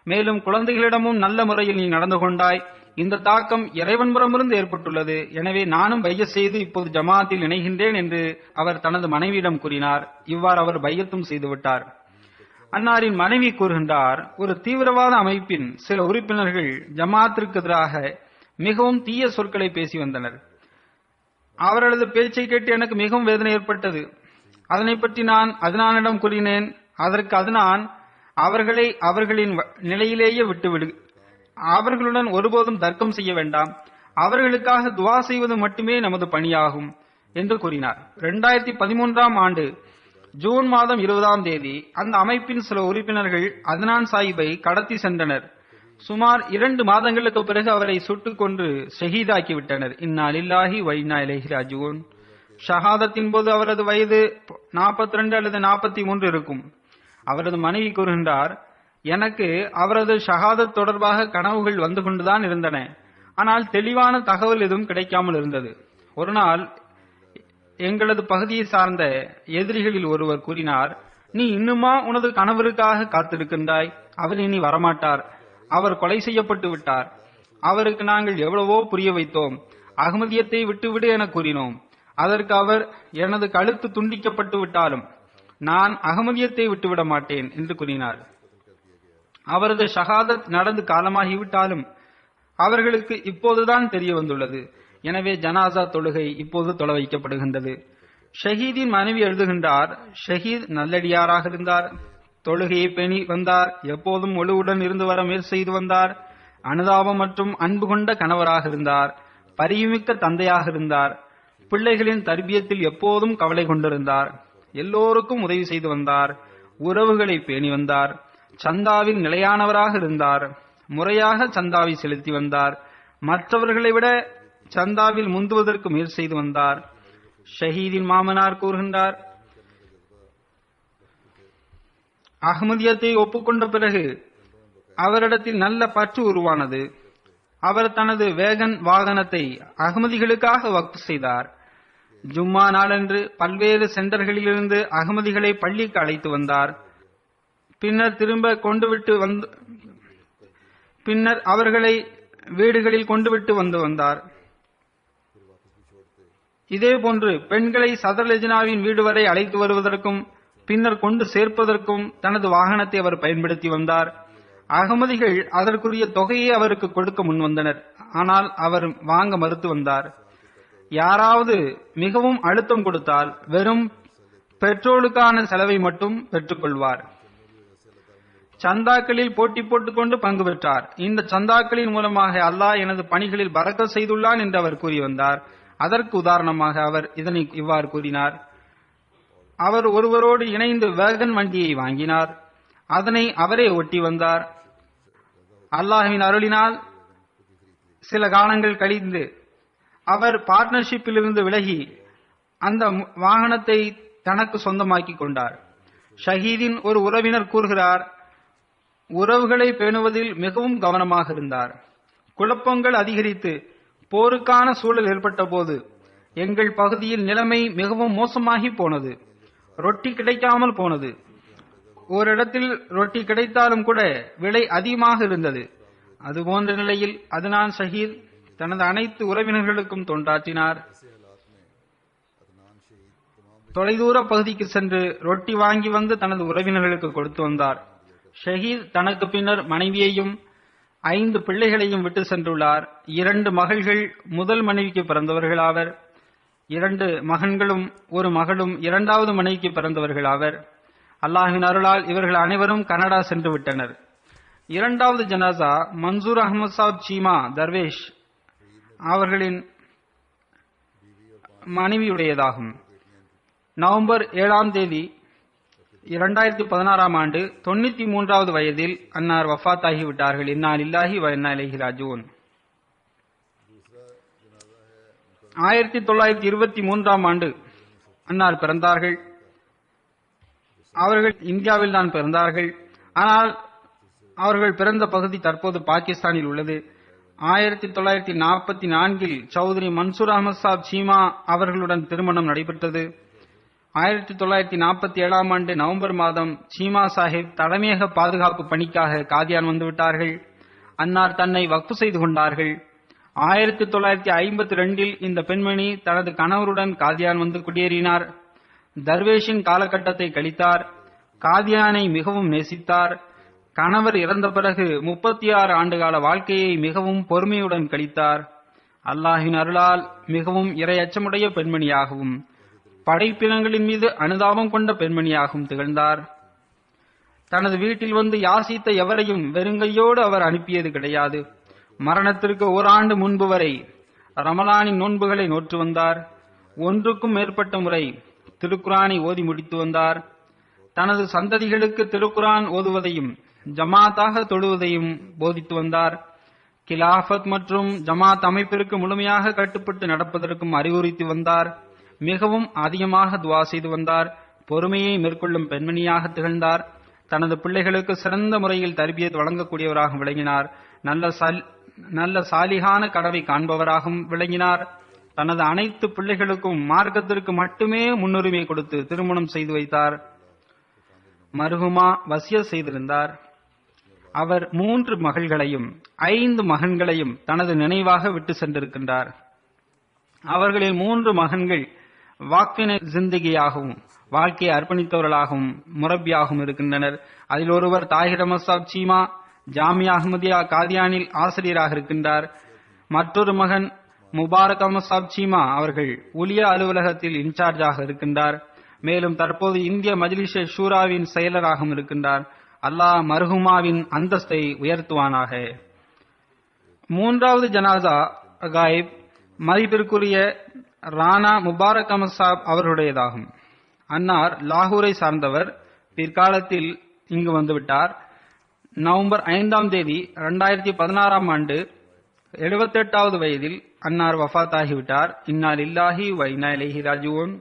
மேலும் குழந்தைகளிடமும் நல்ல முறையில் நீ நடந்து கொண்டாய். இந்த தாக்கம் இறைவன்புறமிருந்து ஏற்பட்டுள்ளது. எனவே நானும் பையத் செய்து இப்போது ஜமாத்தில் இணைகின்றேன் என்று அவர் தனது மனைவியிடம் கூறினார். இவ்வாறு அவர் பையத்தும் செய்துவிட்டார். அன்னாரின் மனைவி கூறுகின்றார், ஒரு தீவிரவாத அமைப்பின் சில உறுப்பினர்கள் ஜமாத்திற்கு எதிராக மிகவும் தீய சொற்களை பேசி வந்தனர். அவர்களது பேச்சை கேட்டு எனக்கு மிகவும் வேதனை ஏற்பட்டது. அதனை பற்றி நான் அதுனானிடம் கூறினேன். அதற்கு அதுனான், அவர்களை அவர்களின் நிலையிலேயே விட்டுவிடு, அவர்களுடன் ஒருபோதும் தர்க்கம் செய்ய வேண்டாம், அவர்களுக்காக துவா செய்வது மட்டுமே நமது பணியாகும் என்று கூறினார். 2013ஆம் ஆண்டு ஜூன் மாதம் 20ஆம் தேதி அந்த அமைப்பின் சில உறுப்பினர்கள் அதுனான் சாஹிபை கடத்தி சென்றனர். சுமார் 2 மாதங்களுக்கு பிறகு அவரை சுட்டுக் கொன்று ஷஹீதாக்கிவிட்டனர். இன்னா லில்லாஹி வ இன்னா இலைஹி ராஜிஊன். ஷஹாதத்தின் போது அவரது வயது 42 அல்லது 43 இருக்கும். அவரது மனைவி கூறுகின்றார், எனக்கு அவரது ஷஹாதத் தொடர்பாக கனவுகள் வந்து கொண்டுதான் இருந்தன, ஆனால் தெளிவான தகவல் எதுவும் கிடைக்காமல் இருந்தது. ஒரு நாள் எங்களது பகுதியை சார்ந்த எதிரிகளில் ஒருவர் கூறினார், நீ இன்னுமா உனது கணவருக்காக காத்திருக்கின்றாய்? அவர் இனி வரமாட்டார், அவர் கொலை செய்யப்பட்டு விட்டார். அவருக்கு நாங்கள் எவ்வளவோ புரிய வைத்தோம், அகமதியத்தை விட்டுவிடு என கூறினோம். அதற்கு அவர், எனது கழுத்து துண்டிக்கப்பட்டு விட்டாலும் நான் அகமதியத்தை விட்டுவிட மாட்டேன் என்று கூறினார். அவரது ஷஹாதத் நடந்து காலமாகிவிட்டாலும் அவர்களுக்கு இப்போதுதான் தெரிய வந்துள்ளது. எனவே ஜனாசா தொழுகை இப்போது தொலை வைக்கப்படுகின்றது. ஷஹீதின் மனைவி எழுதுகின்றார், ஷஹீத் நல்லடியாராக இருந்தார், தொழுகையை பேணி வந்தார், எப்போதும் ஒழுவுடன் இருந்து வர முயற்சி செய்து வந்தார், அனுதாபம் மற்றும் அன்பு கொண்ட கணவராக இருந்தார், பரிவுமிக்க தந்தையாக இருந்தார், பிள்ளைகளின் தர்பியத்தில் எப்போதும் கவலை கொண்டிருந்தார், எல்லோருக்கும் உதவி செய்து வந்தார், உறவுகளை பேணி வந்தார், சந்தாவில் நிலையானவராக இருந்தார், முறையாக சந்தாவை செலுத்தி வந்தார், மற்றவர்களை விட சந்தாவில் முந்துவதற்கு முயற்சி செய்து வந்தார். ஷஹீதின் மாமனார் கூறுகின்றார், அஹ்மதியத்தை ஒப்புக்கொண்ட பிறகு அவரிடத்தில் நல்ல பற்று உருவானது. அவர் தனது வேகன் வாகனத்தை அகமதிகளுக்காக வக்ஃப் செய்தார். ஜும்மா நாளன்று பல்வேறு சென்டர்களிலிருந்து அகமதிகளை பள்ளிக்கு அழைத்து வந்தார். பின்னர் அவர்களை வீடுகளில் கொண்டுவிட்டு வந்தார். இதேபோன்று பெண்களை சதர் லெஜ்னாவின் வீடு வரை அழைத்து வருவதற்கும் பின்னர் கொண்டு சேர்ப்பதற்கும் தனது வாகனத்தை அவர் பயன்படுத்தி வந்தார். அகமதிகள் அதற்குரிய தொகையை அவருக்கு கொடுக்க முன்வந்தனர், ஆனால் அவர் வாங்க மறுத்து வந்தார். யாராவது மிகவும் அழுத்தம் கொடுத்தால் வெறும் பெட்ரோலுக்கான செலவை மட்டும் பெற்றுக் கொள்வார். சந்தாக்களில் போட்டி போட்டுக்கொண்டு பங்கு பெற்றார். இந்த சந்தாக்களின் மூலமாக அல்லாஹ் எனது பணிகளில் பரக்கத் செய்துள்ளான் என்று அவர் கூறி வந்தார். அதற்கு உதாரணமாக அவர் இதனை இவ்வாறு கூறினார். அவர் ஒருவரோடு இணைந்து வேகன் வண்டியை வாங்கினார். அதனை அவரே ஒட்டி வந்தார். அல்லாஹ்வின் அருளினால் சில காலங்கள் கழிந்து அவர் பார்ட்னர்ஷிப்பிலிருந்து விலகி அந்த வாகனத்தை தனக்கு சொந்தமாக்கிக் கொண்டார். ஷஹீதின் ஒரு உறவினர் கூறுகிறார், உறவுகளை பேணுவதில் மிகவும் கவனமாக இருந்தார். குழப்பங்கள் அதிகரித்து போருக்கான சூழல் ஏற்பட்ட போது எங்கள் பகுதியில் நிலைமை மிகவும் மோசமாகி போனது. ரொட்டி கிடைக்காமல் போனது. ஓரிடத்தில் ரொட்டி கிடைத்தாலும் கூட விலை அதிகமாக இருந்தது. அதுபோன்ற நிலையில் அத்னான் ஷஹீத் தனது அனைத்து உறவினர்களுக்கும் தொண்டாற்றினார். தொலைதூர பகுதிக்கு சென்று ரொட்டி வாங்கி வந்து தனது உறவினர்களுக்கு கொடுத்து வந்தார். ஷஹீத் தனக்கு பின்னர் மனைவியையும் 5 பிள்ளைகளையும் விட்டு சென்றுள்ளார். 2 மகள்கள் முதல் மனைவிக்கு பிறந்தவர்கள் ஆவர். 2 மகன்களும் ஒரு மகளும் 2வது மனைவிக்கு பிறந்தவர்கள் ஆவர். அல்லாஹ்வின் அருளால் இவர்கள் அனைவரும் கனடா சென்று விட்டனர். 2வது ஜனாசா மன்சூர் அஹமது சாப் சீமா தர்வேஷ் அவர்களின் மனைவியுடையதாகும். நவம்பர் 7ஆம் தேதி 2016ஆம் ஆண்டு 93வது வயதில் அன்னார் வஃபாத் ஆகிவிட்டார்கள். இன்னா லில்லாஹி வ இன்னா இலைஹி ராஜிஊன். 1923ஆம் ஆண்டு அன்னார் பிறந்தார்கள். அவர்கள் இந்தியாவில் தான் பிறந்தார்கள். ஆனால் அவர்கள் பிறந்த பகுதி தற்போது பாகிஸ்தானில் உள்ளது. 1944இல் சௌத்ரி மன்சூர் அஹமது சாப் சீமா அவர்களுடன் திருமணம் நடைபெற்றது. 1947ஆம் ஆண்டு நவம்பர் மாதம் சீமா சாஹிப் தலைமையக பாதுகாப்பு பணிக்காக காதியான் வந்துவிட்டார்கள். அன்னார் தன்னை வக்ஃப் செய்து கொண்டார்கள். 1952இல் இந்த பெண்மணி தனது கணவருடன் காதியான் வந்து குடியேறினார். தர்வேஷின் காலகட்டத்தை கழித்தார். காதியானை மிகவும் நேசித்தார். கணவர் இறந்த பிறகு 36 ஆண்டுகால வாழ்க்கையை மிகவும் பொறுமையுடன் கழித்தார். அல்லாஹ்வின் அருளால் மிகவும் இறையச்சமுடைய பெண்மணியாகவும் படைப்பினங்களின் மீது அனுதாபம் கொண்ட பெண்மணியாகவும் திகழ்ந்தார். தனது வீட்டில் வந்து யாசித்த எவரையும் வெறுங்கையோடு அவர் அனுப்பியது கிடையாது. மரணத்திற்கு 1 ஆண்டு முன்பு வரை ரமலானின் நோன்புகளை நோற்று வந்தார். 1க்கும் மேற்பட்ட முறை திருக்குரானை ஓதி முடித்து வந்தார். தனது சந்ததிகளுக்கு திருக்குரான் ஓதுவதையும் ஜமாத்தாக தொழுவதையும் போதித்து வந்தார். கிலாஃபத் மற்றும் ஜமாத் அமைப்பிற்கு முழுமையாக கட்டுப்பட்டு நடப்பதற்கும் அறிவுறுத்தி வந்தார். மிகவும் அதிகமாக துவா செய்து வந்தார். பொறுமையை மேற்கொள்ளும் பெண்மணியாக திகழ்ந்தார். தனது பிள்ளைகளுக்கு சிறந்த முறையில் தர்பியத் வழங்கக்கூடியவராக விளங்கினார். நல்ல சாலிகான கனவை காண்பவராகவும் விளங்கினார். தனது அனைத்து பிள்ளைகளுக்கும் மார்க்கத்திற்கு மட்டுமே முன்னுரிமை கொடுத்து திருமணம் செய்து வைத்தார். மர்ஹூமா வசியத் செய்திருந்தார். அவர் 3 மகள்களையும் 5 மகன்களையும் தனது நினைவாக விட்டு சென்றிருக்கின்றார். அவர்களில் 3 மகன்கள் வாக்கின ஜிந்தகியாகவும் வாழ்க்கையை அர்ப்பணித்தவர்களாகவும் முரப்பியாகவும் இருக்கின்றனர். அதில் ஒருவர் தாஹிர் அஹமது சாப் சீமா ஜாமியா அஹ்மதியா காதியானில் ஆசிரியராக இருக்கின்றார். மற்றொரு மகன் முபாரக் அஹமது சாப் சீமா அவர்கள் உலியா அலுவலகத்தில் இன்சார்ஜாக இருக்கின்றார். மேலும் தற்போது இந்திய மஜ்லிஸ் ஷூராவின் செயலராகவும் இருக்கின்றார். அல்லாஹ் மர்ஹூமாவின் அந்தஸ்தை உயர்த்துவானாக. 3வது ஜனாசா காயிப் மதிப்பிற்குரிய ராணா முபாரக் அஹமது சாப் அவர்களுடையதாகும். அன்னார் லாகூரை சார்ந்தவர். பிற்காலத்தில் இங்கு வந்துவிட்டார். நவம்பர் 5ஆம் தேதி 2016ஆம் ஆண்டு 78வது வயதில் அன்னார் வஃபாத் ஆகிவிட்டார். இன்னா லில்லாஹி வ இன்னா இலைஹி ராஜிஊன்.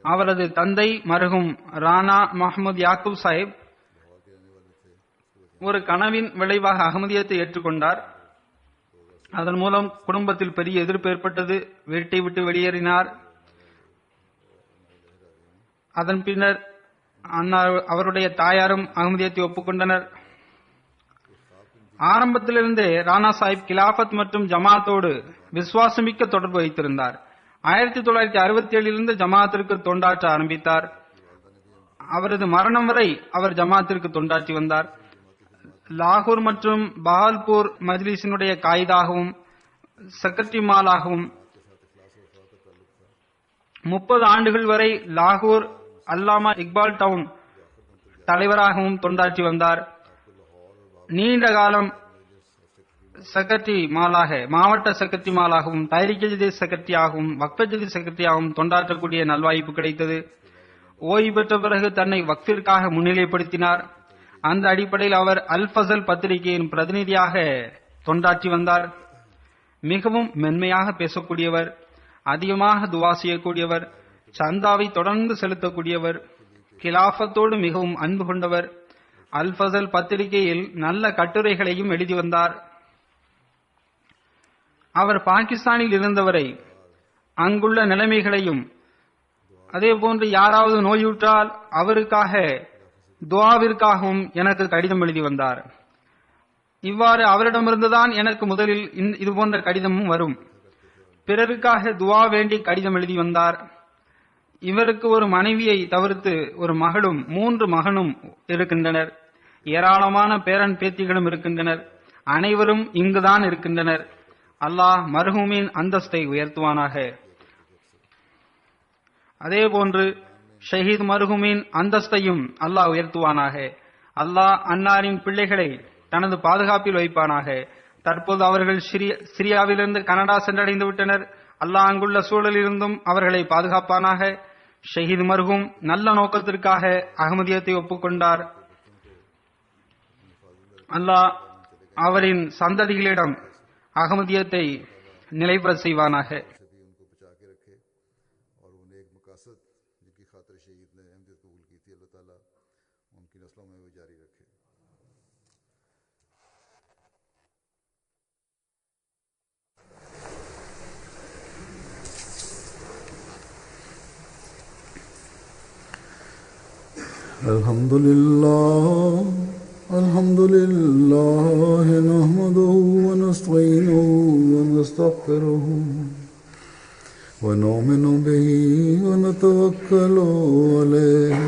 அவரது தந்தை மர்ஹூம் ராணா முஹம்மது யாக்கூப் சாஹிப் ஒரு கனவின் விளைவாக அகமதியத்தை ஏற்றுக்கொண்டார். அதன் மூலம் குடும்பத்தில் பெரிய எதிர்ப்பு ஏற்பட்டது. வீட்டை விட்டு வெளியேறினார். அதன் பின்னர் அவருடைய தாயாரும் அகமதியத்தை ஒப்புக்கொண்டனர். ஆரம்பத்திலிருந்தே ராணா சாஹிப் கிலாபத் மற்றும் ஜமாத்தோடு விசுவாசமிக்க தொடர்பு வைத்திருந்தார். 1967இலிருந்து ஜமாத்திற்கு தொண்டாற்ற ஆரம்பித்தார். அவரது மரணம் வரை அவர் ஜமாத்திற்கு தொண்டாற்றி வந்தார். லாகூர் மற்றும் பஹால்பூர் மஜ்லிஸினுடைய காயிதாகவும் செக்ரட்டரிமாலாகவும் 30 ஆண்டுகள் வரை லாகூர் அல்லாமா இக்பால் டவுன் தலைவராகவும் தொண்டாற்றி வந்தார். நீண்ட காலம் மாவட்ட செக்ரட்டரிமாலாகவும் தைரிக் ஜதீத் செக்ரட்டரியாகவும் வக்ஃப் ஜதீத் செக்ரட்டரியாகவும் தொண்டாற்றக்கூடிய நல்வாய்ப்பு கிடைத்தது. ஓய்வு பெற்ற பிறகு தன்னை வக்ஃபிற்காக முன்னிலைப்படுத்தினார். அந்த அடிப்படையில் அவர் அல் ஃபசல் பத்திரிகையின் பிரதிநிதியாக தொண்டாற்றி வந்தார். மிகவும் மென்மையாக பேசக்கூடியவர், அதிகமாக துவா செய்யக்கூடியவர், சந்தாவை தொடர்ந்து செலுத்தக்கூடியவர், கிலாஃபத்தோடு மிகவும் அன்பு கொண்டவர். அல் ஃபசல் பத்திரிகையில் நல்ல கட்டுரைகளையும் எழுதி வந்தார். அவர் பாகிஸ்தானில் இருந்தவரை அங்குள்ள நிலைமைகளையும் அதேபோன்று யாராவது நோயுற்றால் அவருக்காக துவாவிற்காகவும் எனக்கு கடிதம் எழுதி வந்தார். இவ்வாறு அவரிடமிருந்துதான் எனக்கு முதலில் இதுபோன்ற கடிதமும் வரும். பிறருக்காக துவா வேண்டி கடிதம் எழுதி வந்தார். இவருக்கு ஒரு மனைவியை தவிர்த்து ஒரு மகளும் 3 மகனும் இருக்கின்றனர். ஏராளமான பேரன் பேத்திகளும் இருக்கின்றனர். அனைவரும் இங்குதான் இருக்கின்றனர். அல்லாஹ் மர்ஹூமின் அந்தஸ்தை உயர்த்துவானாக. அதேபோன்று ஷஹீத் மர்ஹூமின் அந்தஸ்தையும் அல்லாஹ் உயர்த்துவானாக. அல்லாஹ் அன்னாரின் பிள்ளைகளை தனது பாதுகாப்பில் வைப்பானாக. தற்போது அவர்கள் சிரியாவிலிருந்து கனடா சென்றடைந்து விட்டனர். அல்லாஹ் அங்குள்ள சூழலிலிருந்தும் அவர்களை பாதுகாப்பானாக. ஷஹீத் மர்ஹூம் நல்ல நோக்கத்திற்காக அகமதியத்தை ஒப்புக்கொண்டார். அல்லாஹ் அவரின் சந்ததிகளிடம் அகமதியத்தை நிலைபெற செய்வானாக. الحمد لله نحمده ونستعينه ونستغفره ونؤمن به ونتوكل عليه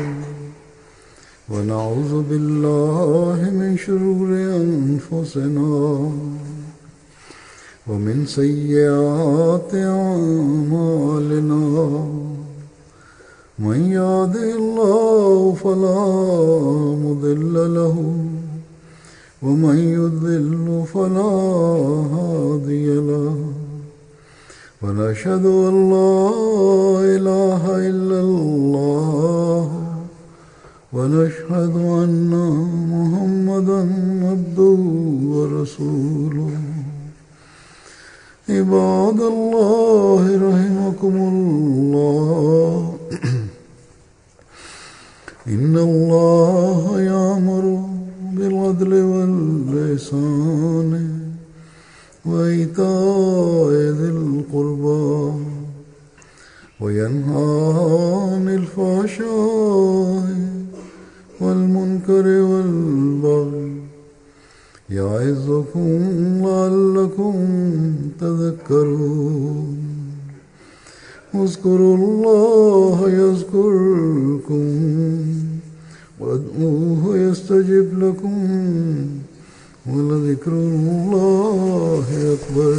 ونعوذ بالله من شرور أنفسنا ومن سيئات أعمالنا من يهده الله فلا مضل له ومن يضلل فلا هادي له ونشهد أن لا إله إلا الله ونشهد أن محمدا عبده ورسوله عباد الله رحمكم الله إن الله يأمر بالعدل والإحسان وإيتاء ذي القربى وينهى عن الفحشاء والمنكر والبغي يعظكم لعلكم تذكرون اذكروا الله يذكركم وادعوه يستجب لكم ولذكر الله أكبر.